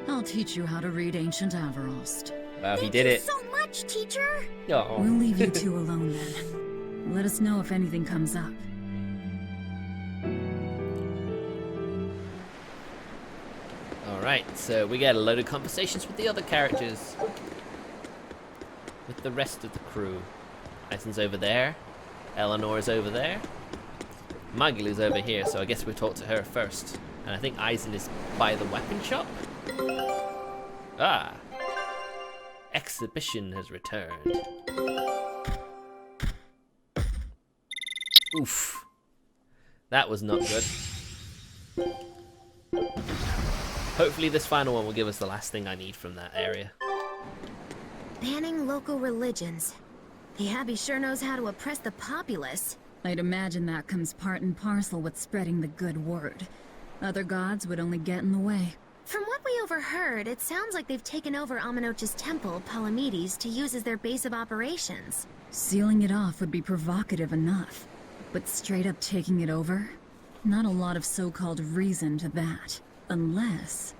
I'll teach you how to read Ancient Avarost. Wow, he Thank did you it. so much, teacher! Aww. We'll leave you two alone then. Let us know if anything comes up. Alright, so we get a load of conversations with the other characters. With the rest of the crew. Ison's over there. Eleanor's over there. Magilu's over here, so I guess we'll talk to her first. And I think Ison is by the weapon shop? Ah! Exhibition has returned. Oof. That was not good. Hopefully this final one will give us the last thing I need from that area. Banning local religions. The Abbey sure knows how to oppress the populace. I'd imagine that comes part and parcel with spreading the good word. Other gods would only get in the way. From what we overheard, it sounds like they've taken over Amenoch's temple, Palamedes, to use as their base of operations. Sealing it off would be provocative enough. But straight up taking it over? Not a lot of so-called reason to that. Unless...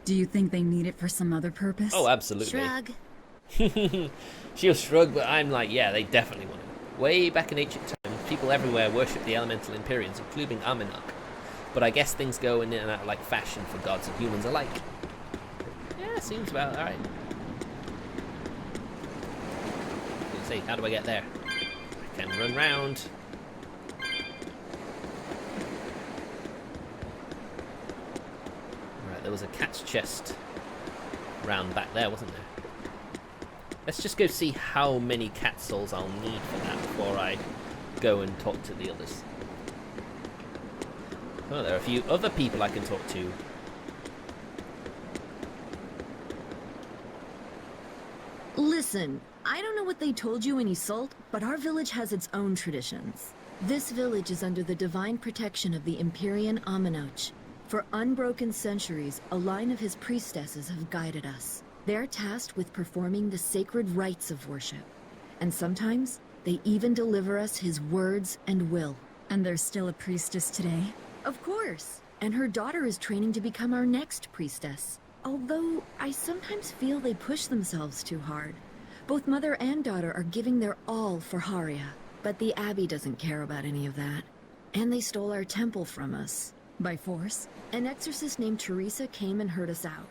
Do you think they need it for some other purpose? Oh, absolutely. Shrug. She'll shrug, but I'm like, yeah, they definitely want it. Way back in ancient times, people everywhere worshipped the elemental Empyreans, including Amenoch. But I guess things go in and out like fashion for gods and humans alike. Yeah, seems about alright. Say, how do I get there? I can run round. Right, there was a cat's chest round back there, wasn't there? Let's just go see how many cat souls I'll need for that before I go and talk to the others. Oh, there are a few other people I can talk to. Listen, I don't know what they told you in Isolde, but our village has its own traditions. This village is under the divine protection of the Empyrean Inominat. For unbroken centuries, a line of his priestesses have guided us. They're tasked with performing the sacred rites of worship. And sometimes, they even deliver us his words and will. And there's still a priestess today? Of course. And her daughter is training to become our next priestess. Although, I sometimes feel they push themselves too hard. Both mother and daughter are giving their all for Haria. But the Abbey doesn't care about any of that. And they stole our temple from us. By force? An exorcist named Teresa came and heard us out.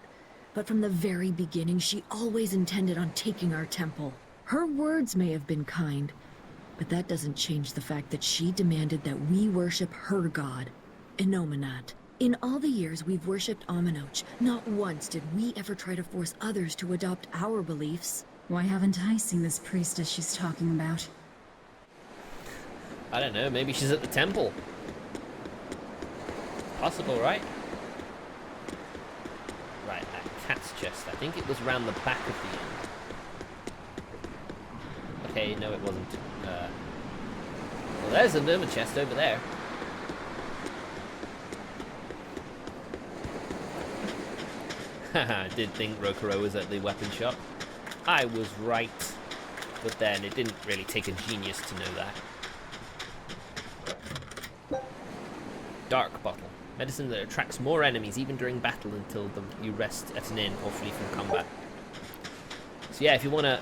But from the very beginning, she always intended on taking our temple. Her words may have been kind, but that doesn't change the fact that she demanded that we worship her god, Inominat. In all the years we've worshipped Amenoch, not once did we ever try to force others to adopt our beliefs. Why haven't I seen this priestess she's talking about? I don't know, maybe she's at the temple. Possible, right? Right, that cat's chest. I think it was round the back of the inn. Okay, no it wasn't. Well, there's another chest over there. Haha, I did think Rokuro was at the weapon shop. I was right. But then it didn't really take a genius to know that. Dark bottle. Medicine that attracts more enemies even during battle until you rest at an inn or flee from combat. So yeah, if you wanna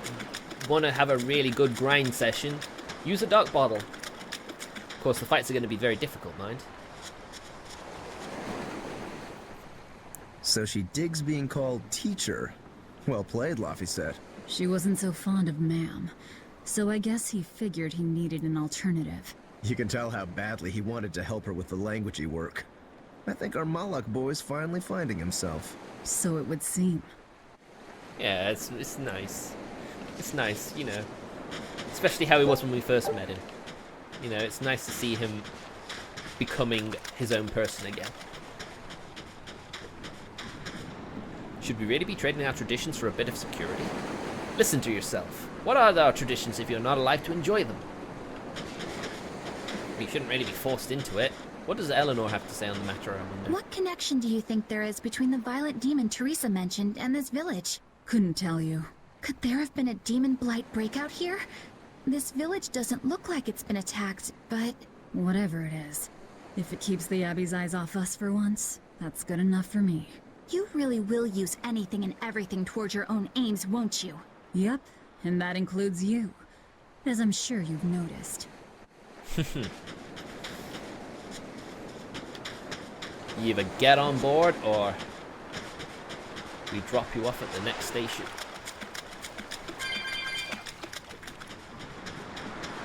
have a really good grind session, use a dark bottle. Of course, the fights are going to be very difficult, mind. So she digs being called teacher. Well played, Laphicet. She wasn't so fond of ma'am, so I guess he figured he needed an alternative. You can tell how badly he wanted to help her with the languagey work. I think our Malak boy's finally finding himself. So it would seem. Yeah, it's nice. It's nice, you know. Especially how he was when we first met him. You know, it's nice to see him becoming his own person again. Should we really be trading our traditions for a bit of security? Listen to yourself. What are our traditions if you're not alive to enjoy them? We shouldn't really be forced into it. What does Eleanor have to say on the matter, I wonder? What connection do you think there is between the violent demon Teresa mentioned and this village? Couldn't tell you. Could there have been a demon blight breakout here? This village doesn't look like it's been attacked, but... Whatever it is. If it keeps the Abbey's eyes off us for once, that's good enough for me. You really will use anything and everything towards your own aims, won't you? Yep, and that includes you. As I'm sure you've noticed. You either get on board or we drop you off at the next station.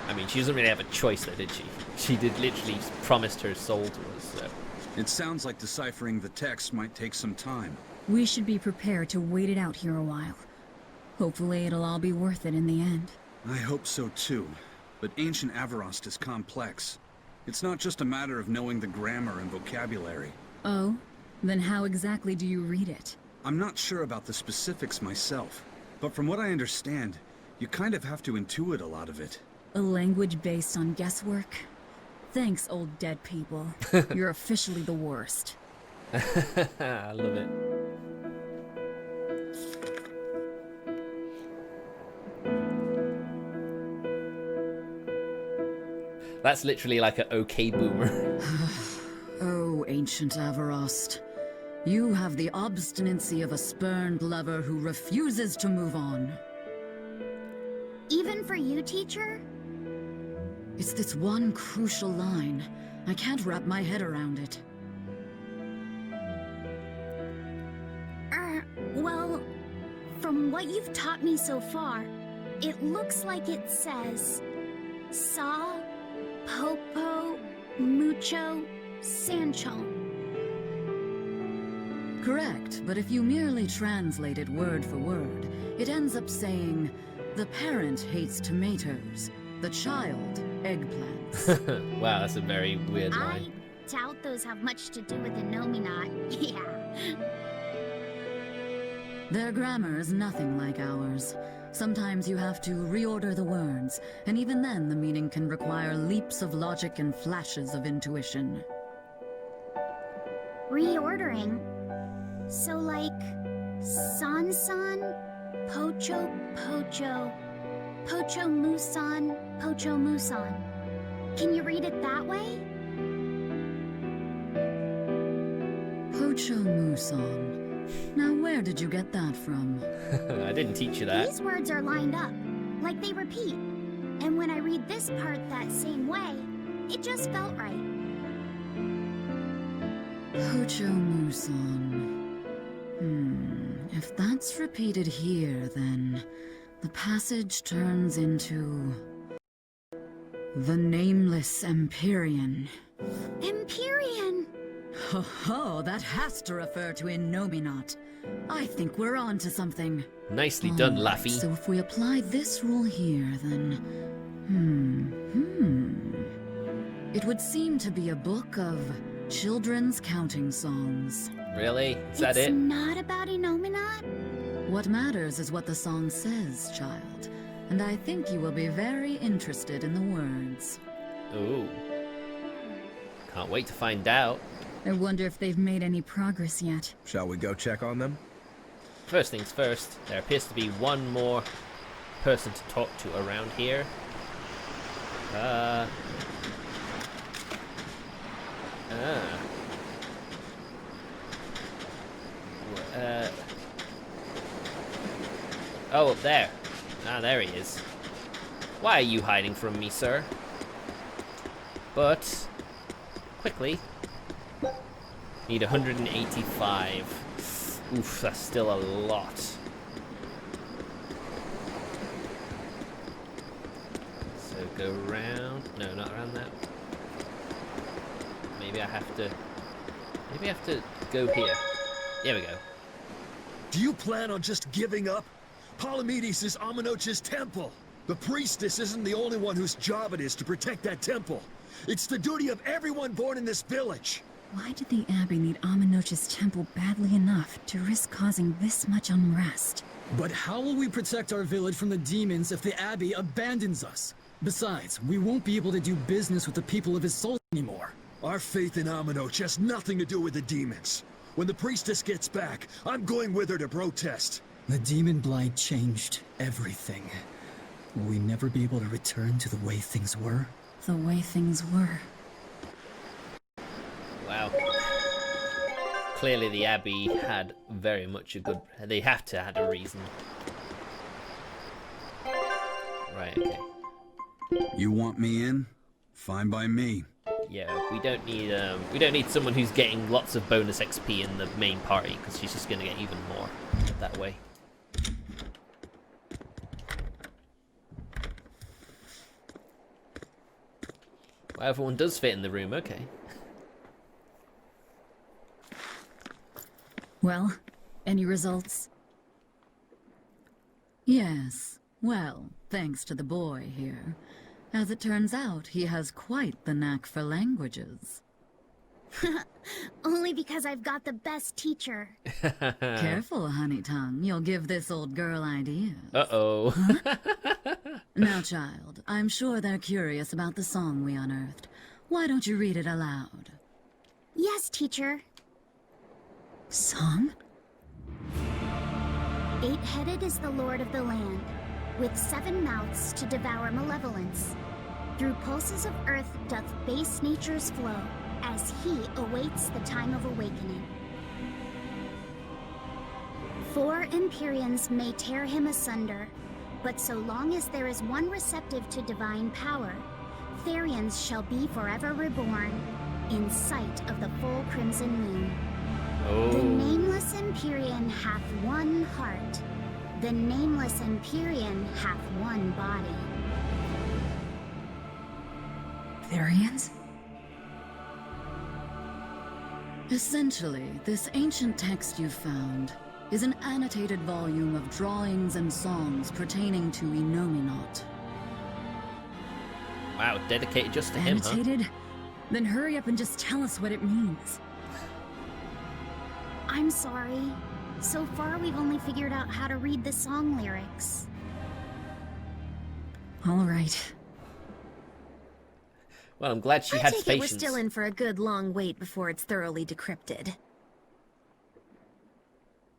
I mean, she doesn't really have a choice though, did she? She did literally promised her soul to us, so... It sounds like deciphering the text might take some time. We should be prepared to wait it out here a while. Hopefully it'll all be worth it in the end. I hope so too, but ancient Avarost is complex. It's not just a matter of knowing the grammar and vocabulary. Oh? Then how exactly do you read it? I'm not sure about the specifics myself, but from what I understand, you kind of have to intuit a lot of it. A language based on guesswork? Thanks, old dead people. You're officially the worst. I love it. That's literally like an okay boomer. Oh, ancient Avarost. You have the obstinacy of a spurned lover who refuses to move on. Even for you, teacher? It's this one crucial line. I can't wrap my head around it. Well, from what you've taught me so far, it looks like it says Saw, Popo, Mucho, Sancho. Correct, but if you merely translate it word for word, it ends up saying, the parent hates tomatoes, the child eggplants. Wow, that's a very weird I line. doubt those have much to do with Inominat. Yeah. Their grammar is nothing like ours. Sometimes you have to reorder the words, and even then the meaning can require leaps of logic and flashes of intuition. Reordering. So like San, Pocho, Pocho Musan. Can you read it that way? Pocho Muson. Now where did you get that from? I didn't teach you that. These words are lined up, like they repeat. And when I read this part that same way, it just felt right. Pocho Muson. If that's repeated here, then the passage turns into the nameless Empyrean. Empyrean! Ho ho, that has to refer to Inominat. I think we're on to something. Nicely done, Alright, Laffy. So if we apply this rule here, then... It would seem to be a book of children's counting songs. Really? Is that It's it? not about Inominat? What matters is what the song says, child. And I think you will be very interested in the words. Ooh. Can't wait to find out. I wonder if they've made any progress yet. Shall we go check on them? First things first, there appears to be one more person to talk to around here. Oh, up there. Ah, there he is. Why are you hiding from me, sir? But, quickly. Need 185. Oof, that's still a lot. So go round. No, not around that. Maybe I have to go here. There we go. Do you plan on just giving up? Palamedes is Amenoch's temple. The Preistess isn't the only one whose job it is to protect that temple. It's the duty of everyone born in this village. Why did the Abbey need Amenoch's temple badly enough to risk causing this much unrest? But how will we protect our village from the demons if the Abbey abandons us? Besides, we won't be able to do business with the people of his soul anymore. Our faith in Amenoch has nothing to do with the demons. When the Priestess gets back, I'm going with her to protest. The demon blight changed everything. Will we never be able to return to the way things were? The way things were. Wow. Clearly the Abbey had very much a good... They have to have had a reason. Right, okay. You want me in? Fine by me. Yeah, we don't need someone who's getting lots of bonus XP in the main party, because she's just gonna get even more that way. Well, everyone does fit in the room, okay. Well, any results? Yes, well, thanks to the boy here. As it turns out, he has quite the knack for languages. Only because I've got the best teacher. Careful, honey tongue, you'll give this old girl ideas. Uh-oh. Huh? Now, child, I'm sure they're curious about the song we unearthed. Why don't you read it aloud? Yes, teacher. Song? 8-headed is the lord of the land, with 7 mouths to devour malevolence. Through pulses of earth doth base nature's flow, as he awaits the time of awakening. 4 Empyreans may tear him asunder, but so long as there is one receptive to divine power, Therians shall be forever reborn, in sight of the full crimson moon. Oh. The nameless Empyrean hath one heart, The nameless Empyrean hath one body. Therians? Essentially, this ancient text you found is an annotated volume of drawings and songs pertaining to Inominat. Wow, dedicated just to him, huh? Annotated? Then hurry up and just tell us what it means. I'm sorry. So far, we've only figured out how to read the song lyrics. All right. Well, I'm glad she had I take patience. it we're still in for a good long wait before it's thoroughly decrypted.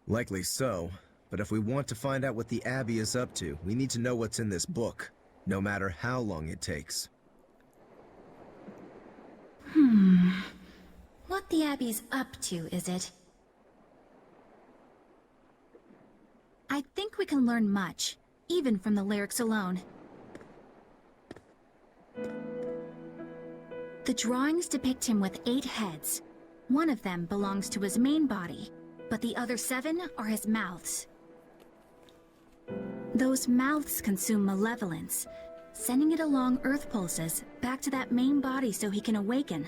Likely so, but if we want to find out what the Abbey is up to, we need to know what's in this book, no matter how long it takes. What the Abbey's up to, is it? I think we can learn much, even from the lyrics alone. The drawings depict him with 8 heads. One of them belongs to his main body, but the other 7 are his mouths. Those mouths consume malevolence, sending it along earth pulses back to that main body so he can awaken.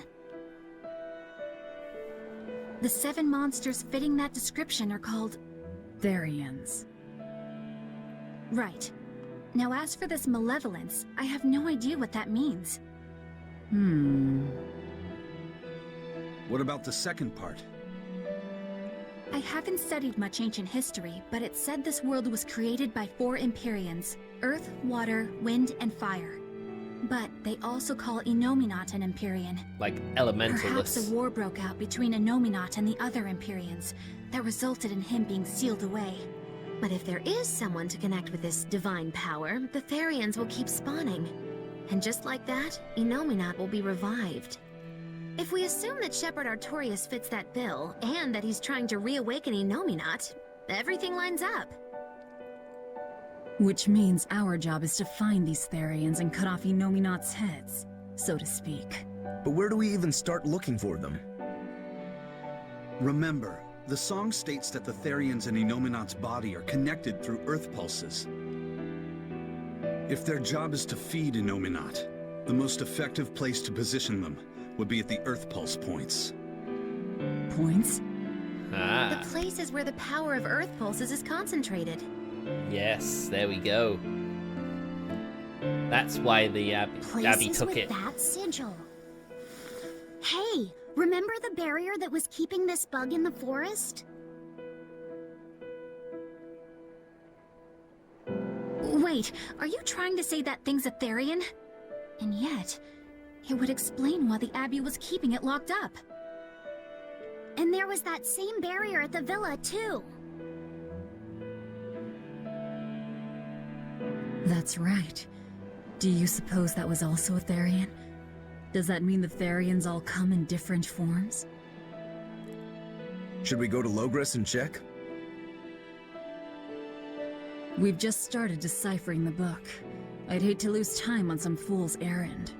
The 7 monsters fitting that description are called Therians. Right. Now as for this malevolence, I have no idea what that means. What about the second part? I haven't studied much ancient history, but it said this world was created by 4 Empyreans: Earth, Water, Wind, and Fire. But they also call Inominat an Empyrean. Like Perhaps elementalists. a war broke out between Inominat and the other Empyreans that resulted in him being sealed away. But if there is someone to connect with this divine power, the Therians will keep spawning. And just like that, Inominat will be revived. If we assume that Shepherd Artorius fits that bill, and that he's trying to reawaken Inominat, everything lines up. Which means our job is to find these Therians and cut off Inominat's heads, so to speak. But where do we even start looking for them? Remember, the song states that the Therians in Inominat's body are connected through earth pulses. If their job is to feed Inominat, the most effective place to position them would be at the earth pulse points. Points? Ah, The place is where the power of earth pulses is concentrated. yes, there we go. That's why the Abbey Places took with it. that sigil. Hey, remember the barrier that was keeping this bug in the forest? Wait, are you trying to say that thing's a Therian? And yet, it would explain why the Abbey was keeping it locked up. And there was that same barrier at the villa, too. That's right. Do you suppose that was also a Therian? Does that mean the Therians all come in different forms? Should we go to Loegres and check? We've just started deciphering the book. I'd hate to lose time on some fool's errand.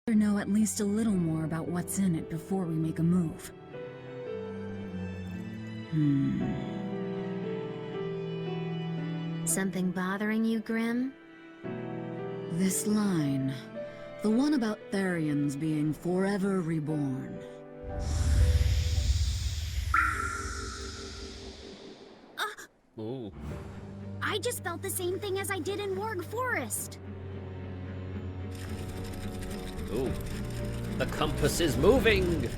I'd rather know at least a little more about what's in it before we make a move. Something bothering you, Grim? This line. The one about Therians being forever reborn. Ooh. I just felt the same thing as I did in Warg Forest. Ooh. The compass is moving!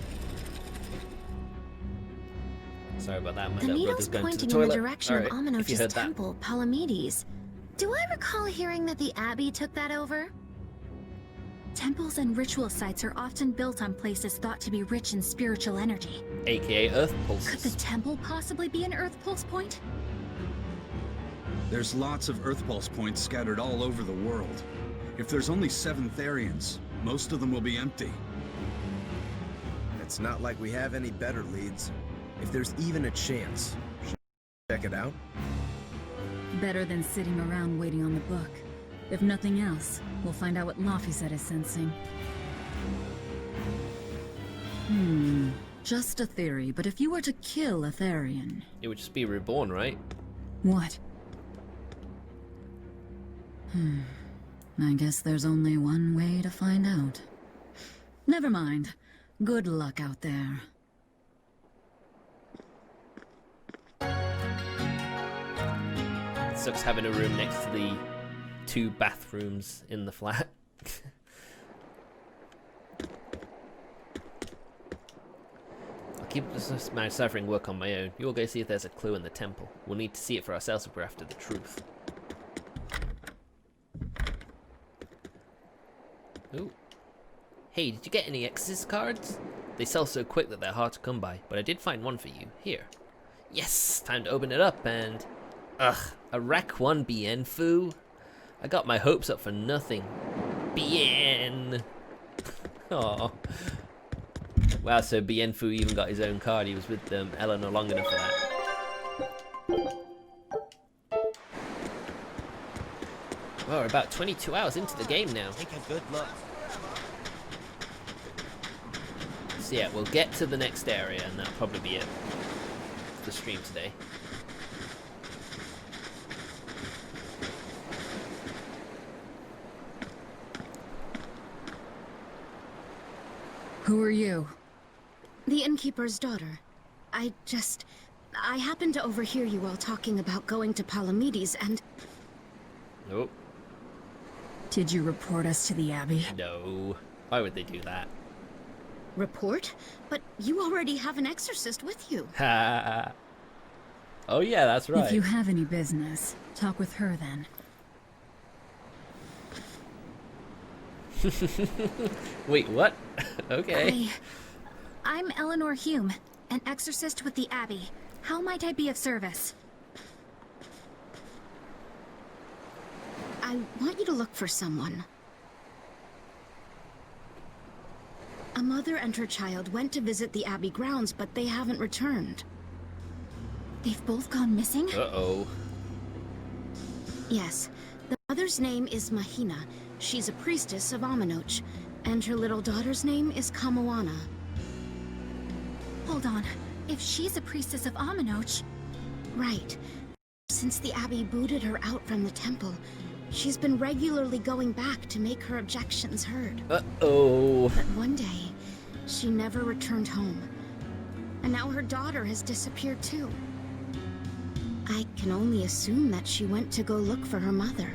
Sorry about that, my The little needle's brother's going to the pointing in the toilet. direction of Alright, if you Amenoch's heard that. temple, Palamedes. Do I recall hearing that the Abbey took that over? Temples and ritual sites are often built on places thought to be rich in spiritual energy. AKA Earth Could Pulses. the temple possibly be an Earth Pulse point? There's lots of earth pulse points scattered all over the world. If there's only 7 Therians, most of them will be empty. It's not like we have any better leads. If there's even a chance, should we check it out? Better than sitting around waiting on the book. If nothing else, we'll find out what Laphicet is sensing. Just a theory, but if you were to kill a Therian... It would just be reborn, right? What? I guess there's only one way to find out. Never mind. Good luck out there. Sucks having a room next to the 2 bathrooms in the flat. I'll keep this my ciphering work on my own. You'll go see if there's a clue in the temple. We'll need to see it for ourselves if we're after the truth. Ooh. Hey, did you get any Exorcist cards? They sell so quick that they're hard to come by, but I did find one for you. Here. Yes! Time to open it up and... Ugh, a Rec 1 Bien Fu? I got my hopes up for nothing. Bien! Aww. Wow, so Bien Fu even got his own card. He was with Eleanor long enough for that. Well, we're about 22 hours into the game now. Take a good look. So yeah, we'll get to the next area and that'll probably be it for the stream today. Who are you? The innkeeper's daughter. I happened to overhear you all talking about going to Palamedes and... Nope. Did you report us to the Abbey? No. Why would they do that? Report? But you already have an exorcist with you. Ha! Oh yeah, that's right. If you have any business, talk with her then. Wait, what? Okay. I'm Eleanor Hume, an exorcist with the Abbey. How might I be of service? I want you to look for someone. A mother and her child went to visit the Abbey grounds, but they haven't returned. They've both gone missing? Uh-oh. Yes. The mother's name is Mahina. She's a priestess of Amenoch. And her little daughter's name is Kamoana. Hold on. If she's a priestess of Amenoch... Right. Since the Abbey booted her out from the temple, she's been regularly going back to make her objections heard. Uh-oh. But one day, she never returned home. And now her daughter has disappeared too. I can only assume that she went to go look for her mother.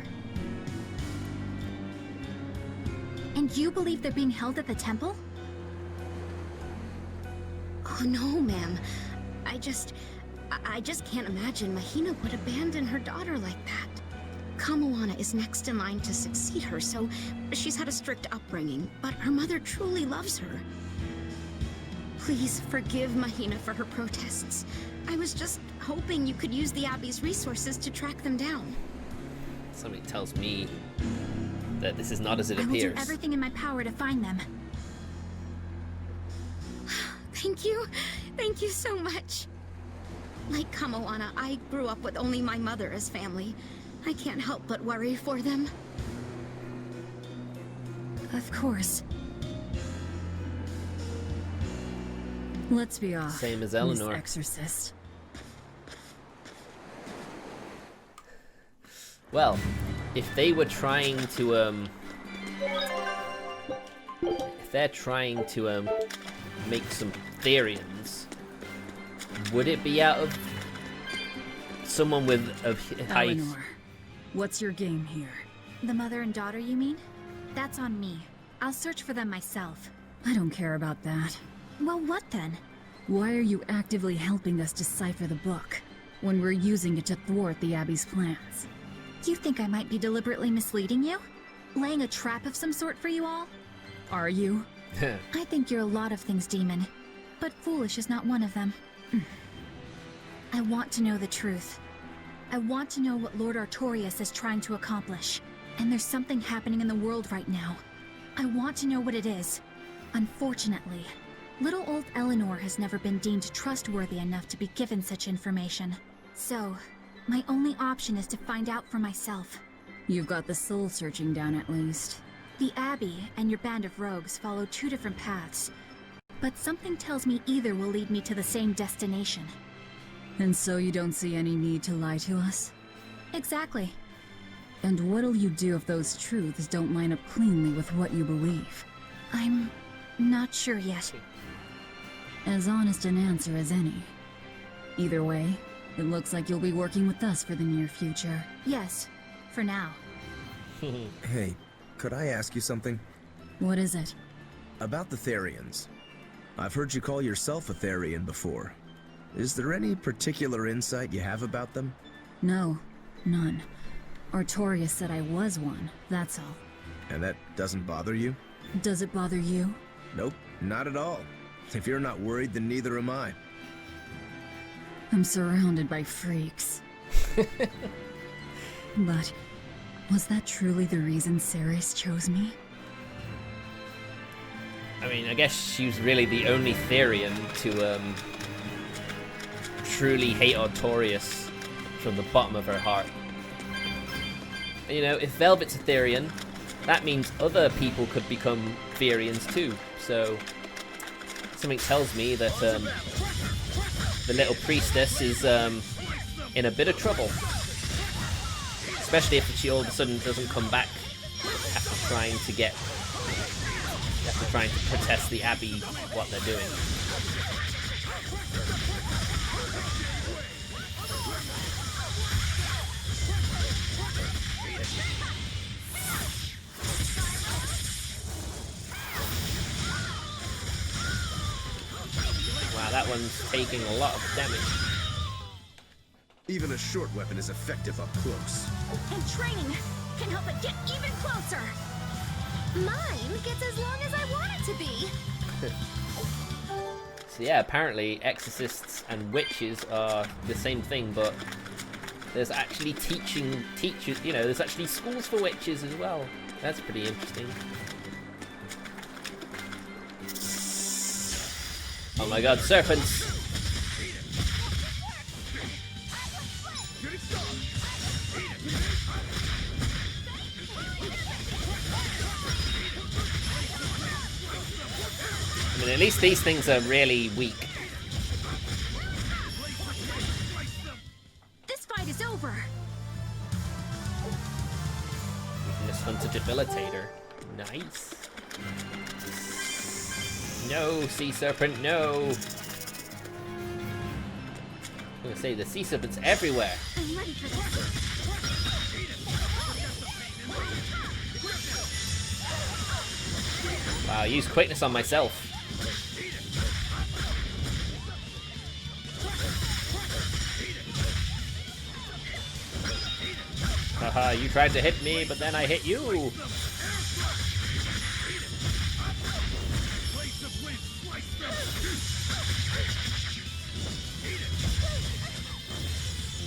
And you believe they're being held at the temple? Oh no, ma'am. I just can't imagine Mahina would abandon her daughter like that. Kamoana is next in line to succeed her, so she's had a strict upbringing, but her mother truly loves her. Please forgive Mahina for her protests. I was just hoping you could use the Abbey's resources to track them down. Somebody tells me that this is not as it I will appears. do everything in my power to find them. Thank you. Thank you so much. Like Kamoana, I grew up with only my mother as family. I can't help but worry for them. Of course. Let's be off. Same as Eleanor. Miss Exorcist. Well, if they were trying to, if they're trying to, make some Therians, would it be out of someone with a high... Eleanor, what's your game here? The mother and daughter, you mean? That's on me. I'll search for them myself. I don't care about that. Well, what then? Why are you actively helping us decipher the book, when we're using it to thwart the Abbey's plans? You think I might be deliberately misleading you? Laying a trap of some sort for you all? Are you? I think you're a lot of things, Demon. But foolish is not one of them. I want to know the truth. I want to know what Lord Artorias is trying to accomplish. And there's something happening in the world right now. I want to know what it is. Unfortunately, little old Eleanor has never been deemed trustworthy enough to be given such information. So, my only option is to find out for myself. You've got the soul searching down at least. The Abbey and your band of rogues follow two different paths. But something tells me either will lead me to the same destination. And so you don't see any need to lie to us? Exactly. And what'll you do if those truths don't line up cleanly with what you believe? I'm not sure yet. As honest an answer as any. Either way, it looks like you'll be working with us for the near future. Yes, for now. Hey, could I ask you something? What is it? About the Therians. I've heard you call yourself a Therian before. Is there any particular insight you have about them? No, none. Artorias said I was one, that's all. And that doesn't bother you? Does it bother you? Nope, not at all. If you're not worried, then neither am I. I'm surrounded by freaks. But was that truly the reason Ceres chose me? I mean, I guess she was really the only Therian to truly hate Artorias from the bottom of her heart. You know, if Velvet's a Therian, that means other people could become Therians too. So something tells me that the little priestess is in a bit of trouble. Especially if she all of a sudden doesn't come back after trying to protest the Abbey what they're doing. Wow, that one's taking a lot of damage. Even a short weapon is effective up close. And training can help it get even closer. Mine gets as long as I want it to be. So yeah, apparently exorcists and witches are the same thing, but there's actually teachers, you know, there's actually schools for witches as well. That's pretty interesting. Oh my god, serpents! I mean, at least these things are really weak. This fight is over. Weakness hunter debilitator. Nice. No, sea serpent, no. I'm gonna say the sea serpent's everywhere. I'm ready for this. Wow, I used quickness on myself. Haha, you tried to hit me, but then I hit you.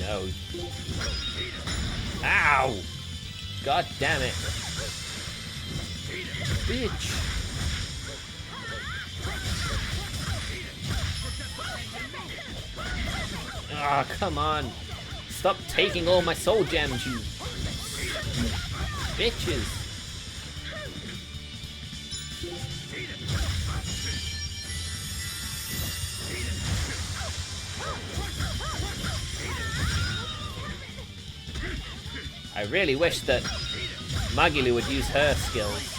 No. Ow! God damn it. Bitch. Ah, come on. Stop taking all my soul gems, you bitches. I really wish that Magilu would use her skills.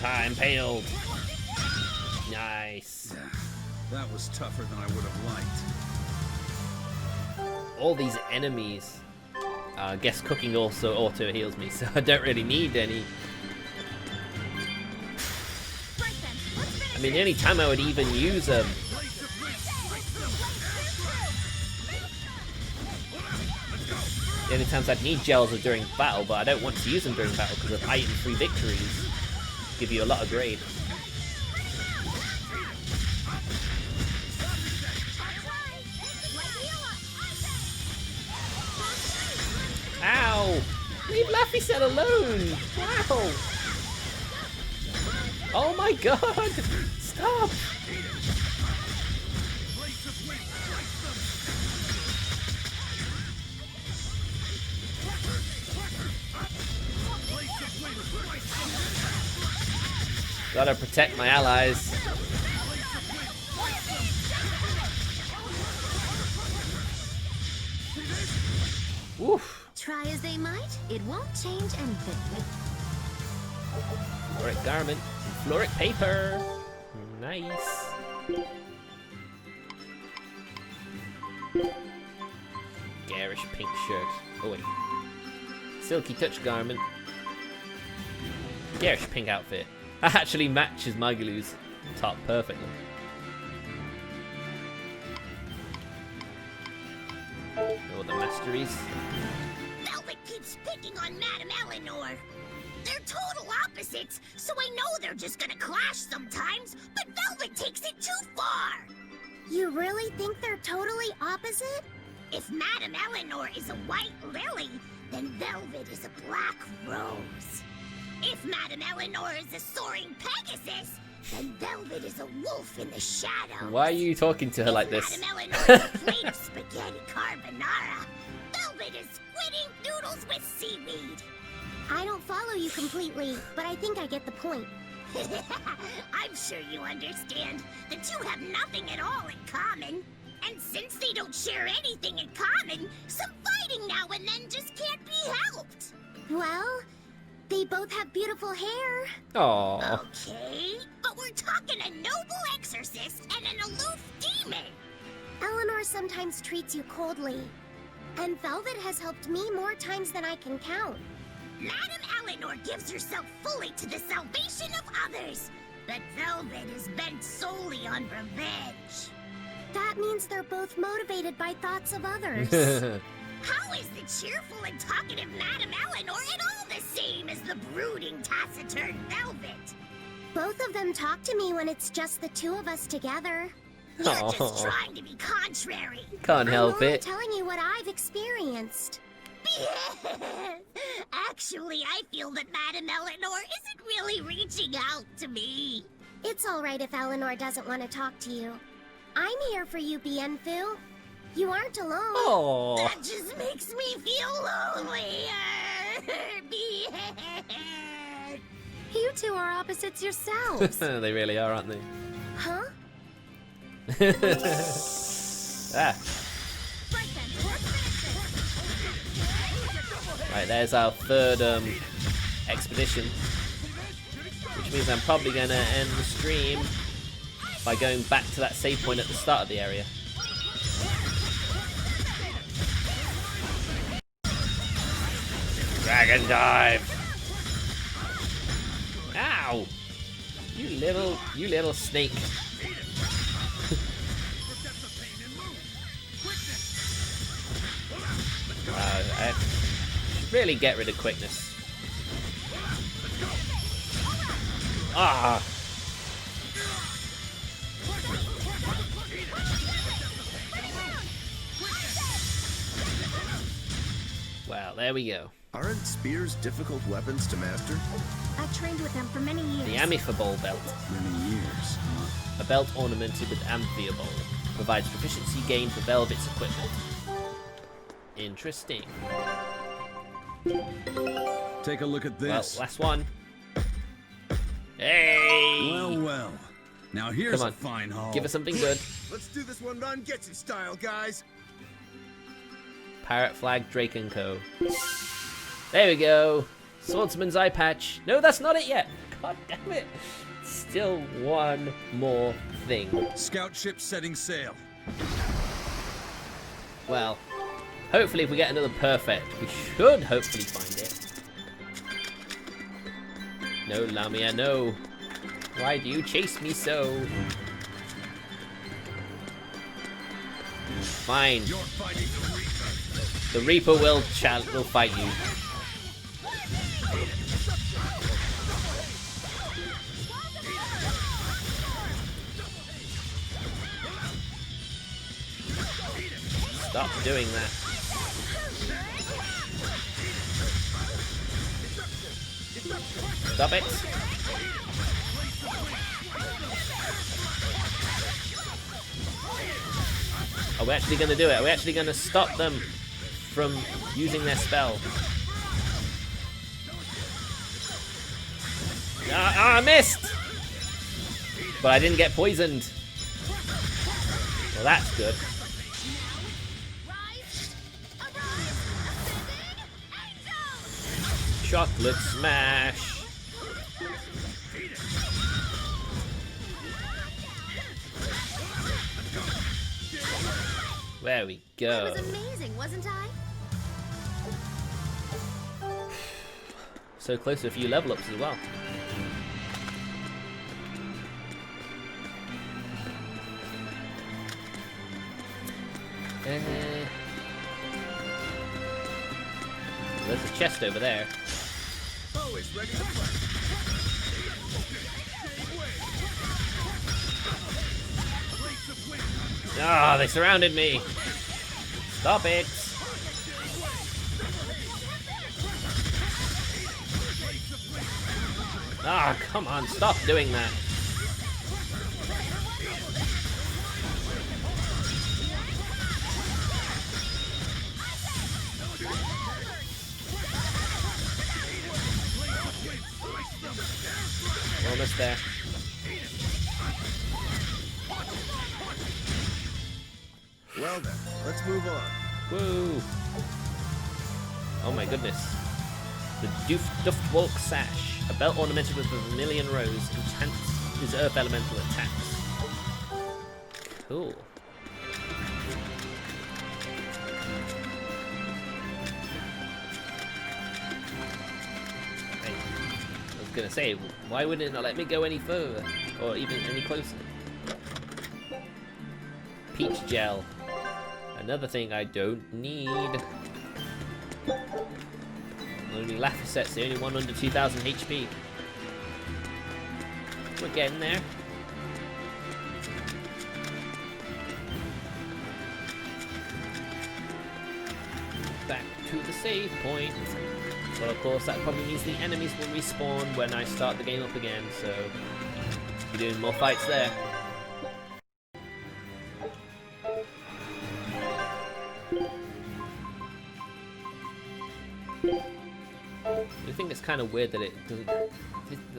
Haha, impaled. Nice. That was tougher than I would have liked. All these enemies. I guess cooking also auto heals me, so I don't really need any. I mean, the only time I would even use them. The only times I'd need gels are during battle, but I don't want to use them during battle because of item-free victories. Give you a lot of grade. Ow! Leave Laphicet alone! Wow! Oh my god! Stop! Gotta protect my allies. Woof. Try as they might, it won't change anything. Floric garment. Floric paper. Nice. Garish pink shirt. Oh wait. Silky touch garment. Garish pink outfit. That actually matches Magalu's top perfectly. Oh, the masteries. Velvet keeps picking on Madame Eleanor. They're total opposites, so I know they're just gonna clash sometimes, but Velvet takes it too far! You really think they're totally opposite? If Madame Eleanor is a white lily, then Velvet is a black rose. If Madame Eleanor is a soaring Pegasus, then Velvet is a wolf in the shadows. Why are you talking to her like this? Madame Eleanor is a plate of spaghetti carbonara. Velvet is squidding noodles with seaweed. I don't follow you completely, but I think I get the point. I'm sure you understand. The two have nothing at all in common. And since they don't share anything in common, some fighting now and then just can't be helped. Well, they both have beautiful hair. Aww. Okay, but we're talking a noble exorcist and an aloof demon. Eleanor sometimes treats you coldly, and Velvet has helped me more times than I can count. Madame Eleanor gives herself fully to the salvation of others, but Velvet is bent solely on revenge. That means they're both motivated by thoughts of others. How is the cheerful and talkative Madame Eleanor at all the same as the brooding, taciturn Velvet? Both of them talk to me when it's just the two of us together. You're just trying to be contrary. Can't help I'm only it. telling you what I've experienced. Actually, I feel that Madame Eleanor isn't really reaching out to me. It's all right if Eleanor doesn't want to talk to you. I'm here for you, Bienfu. You aren't alone. Aww. That just makes me feel lonely. You two are opposites yourselves. They really are, aren't they? Huh? Ah. Right, there's our third expedition, which means I'm probably going to end the stream by going back to that save point at the start of the area. Dragon dive! Ow! You little snake. I really get rid of quickness. Ah! Well, there we go. Aren't spears difficult weapons to master? I trained with them for many years. The Amphibole belt. Many years. A belt ornamented with Amphibole. Provides proficiency gain for Velvet's equipment. Interesting. Take a look at Well, this. last one. Hey! Well, well. Now here's Come a on. fine haul. Give us something good. Let's do this one Ron Getsu style, guys. Parrot flag, Drake and Co. There we go. Swordsman's eye patch. No, that's not it yet. God damn it. Still one more thing. Scout ship setting sail. Well, hopefully if we get another perfect, we should hopefully find it. No, Lamia, no. Why do you chase me so? Fine. You're fighting the Reaper. The Reaper will fight you. Stop doing that. Stop it. Are we actually going to do it? Are we actually going to stop them from using their spell? I missed! but I didn't get poisoned. Well, that's good. Chocolate smash. There we go. That was amazing, wasn't I? So close to a few level ups as well. There's a chest over there. Always ready to fight. Ah, they surrounded me. Stop it. Ah, come on, stop doing that. Almost there. Well then, let's move on. Woo! Oh my goodness. The Duftwalk Sash. A belt ornamented with a vermilion rose. Enchants his earth elemental attacks. Cool. Hey, I was gonna say, why wouldn't it not let me go any further? Or even any closer? Peach gel. Another thing I don't need. Only Laphicet's the only one under 2000 HP. We're getting there. Back to the save point. Well, of course, that probably means the enemies will respawn when I start the game up again, so we're doing more fights there. I think it's kind of weird that it doesn't.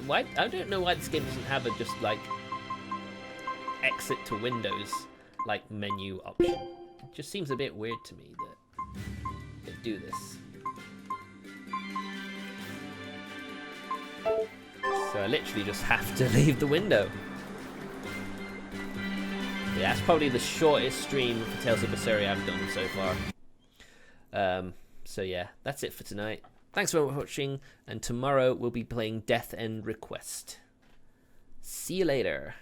Why? I don't know why this game doesn't have a just like exit to Windows like menu option. It just seems a bit weird to me that they do this. So I literally just have to leave the window. Yeah, that's probably the shortest stream for Tales of Berseria I've done so far. So yeah, that's it for tonight. Thanks for watching, and tomorrow we'll be playing Death End Request. See you later.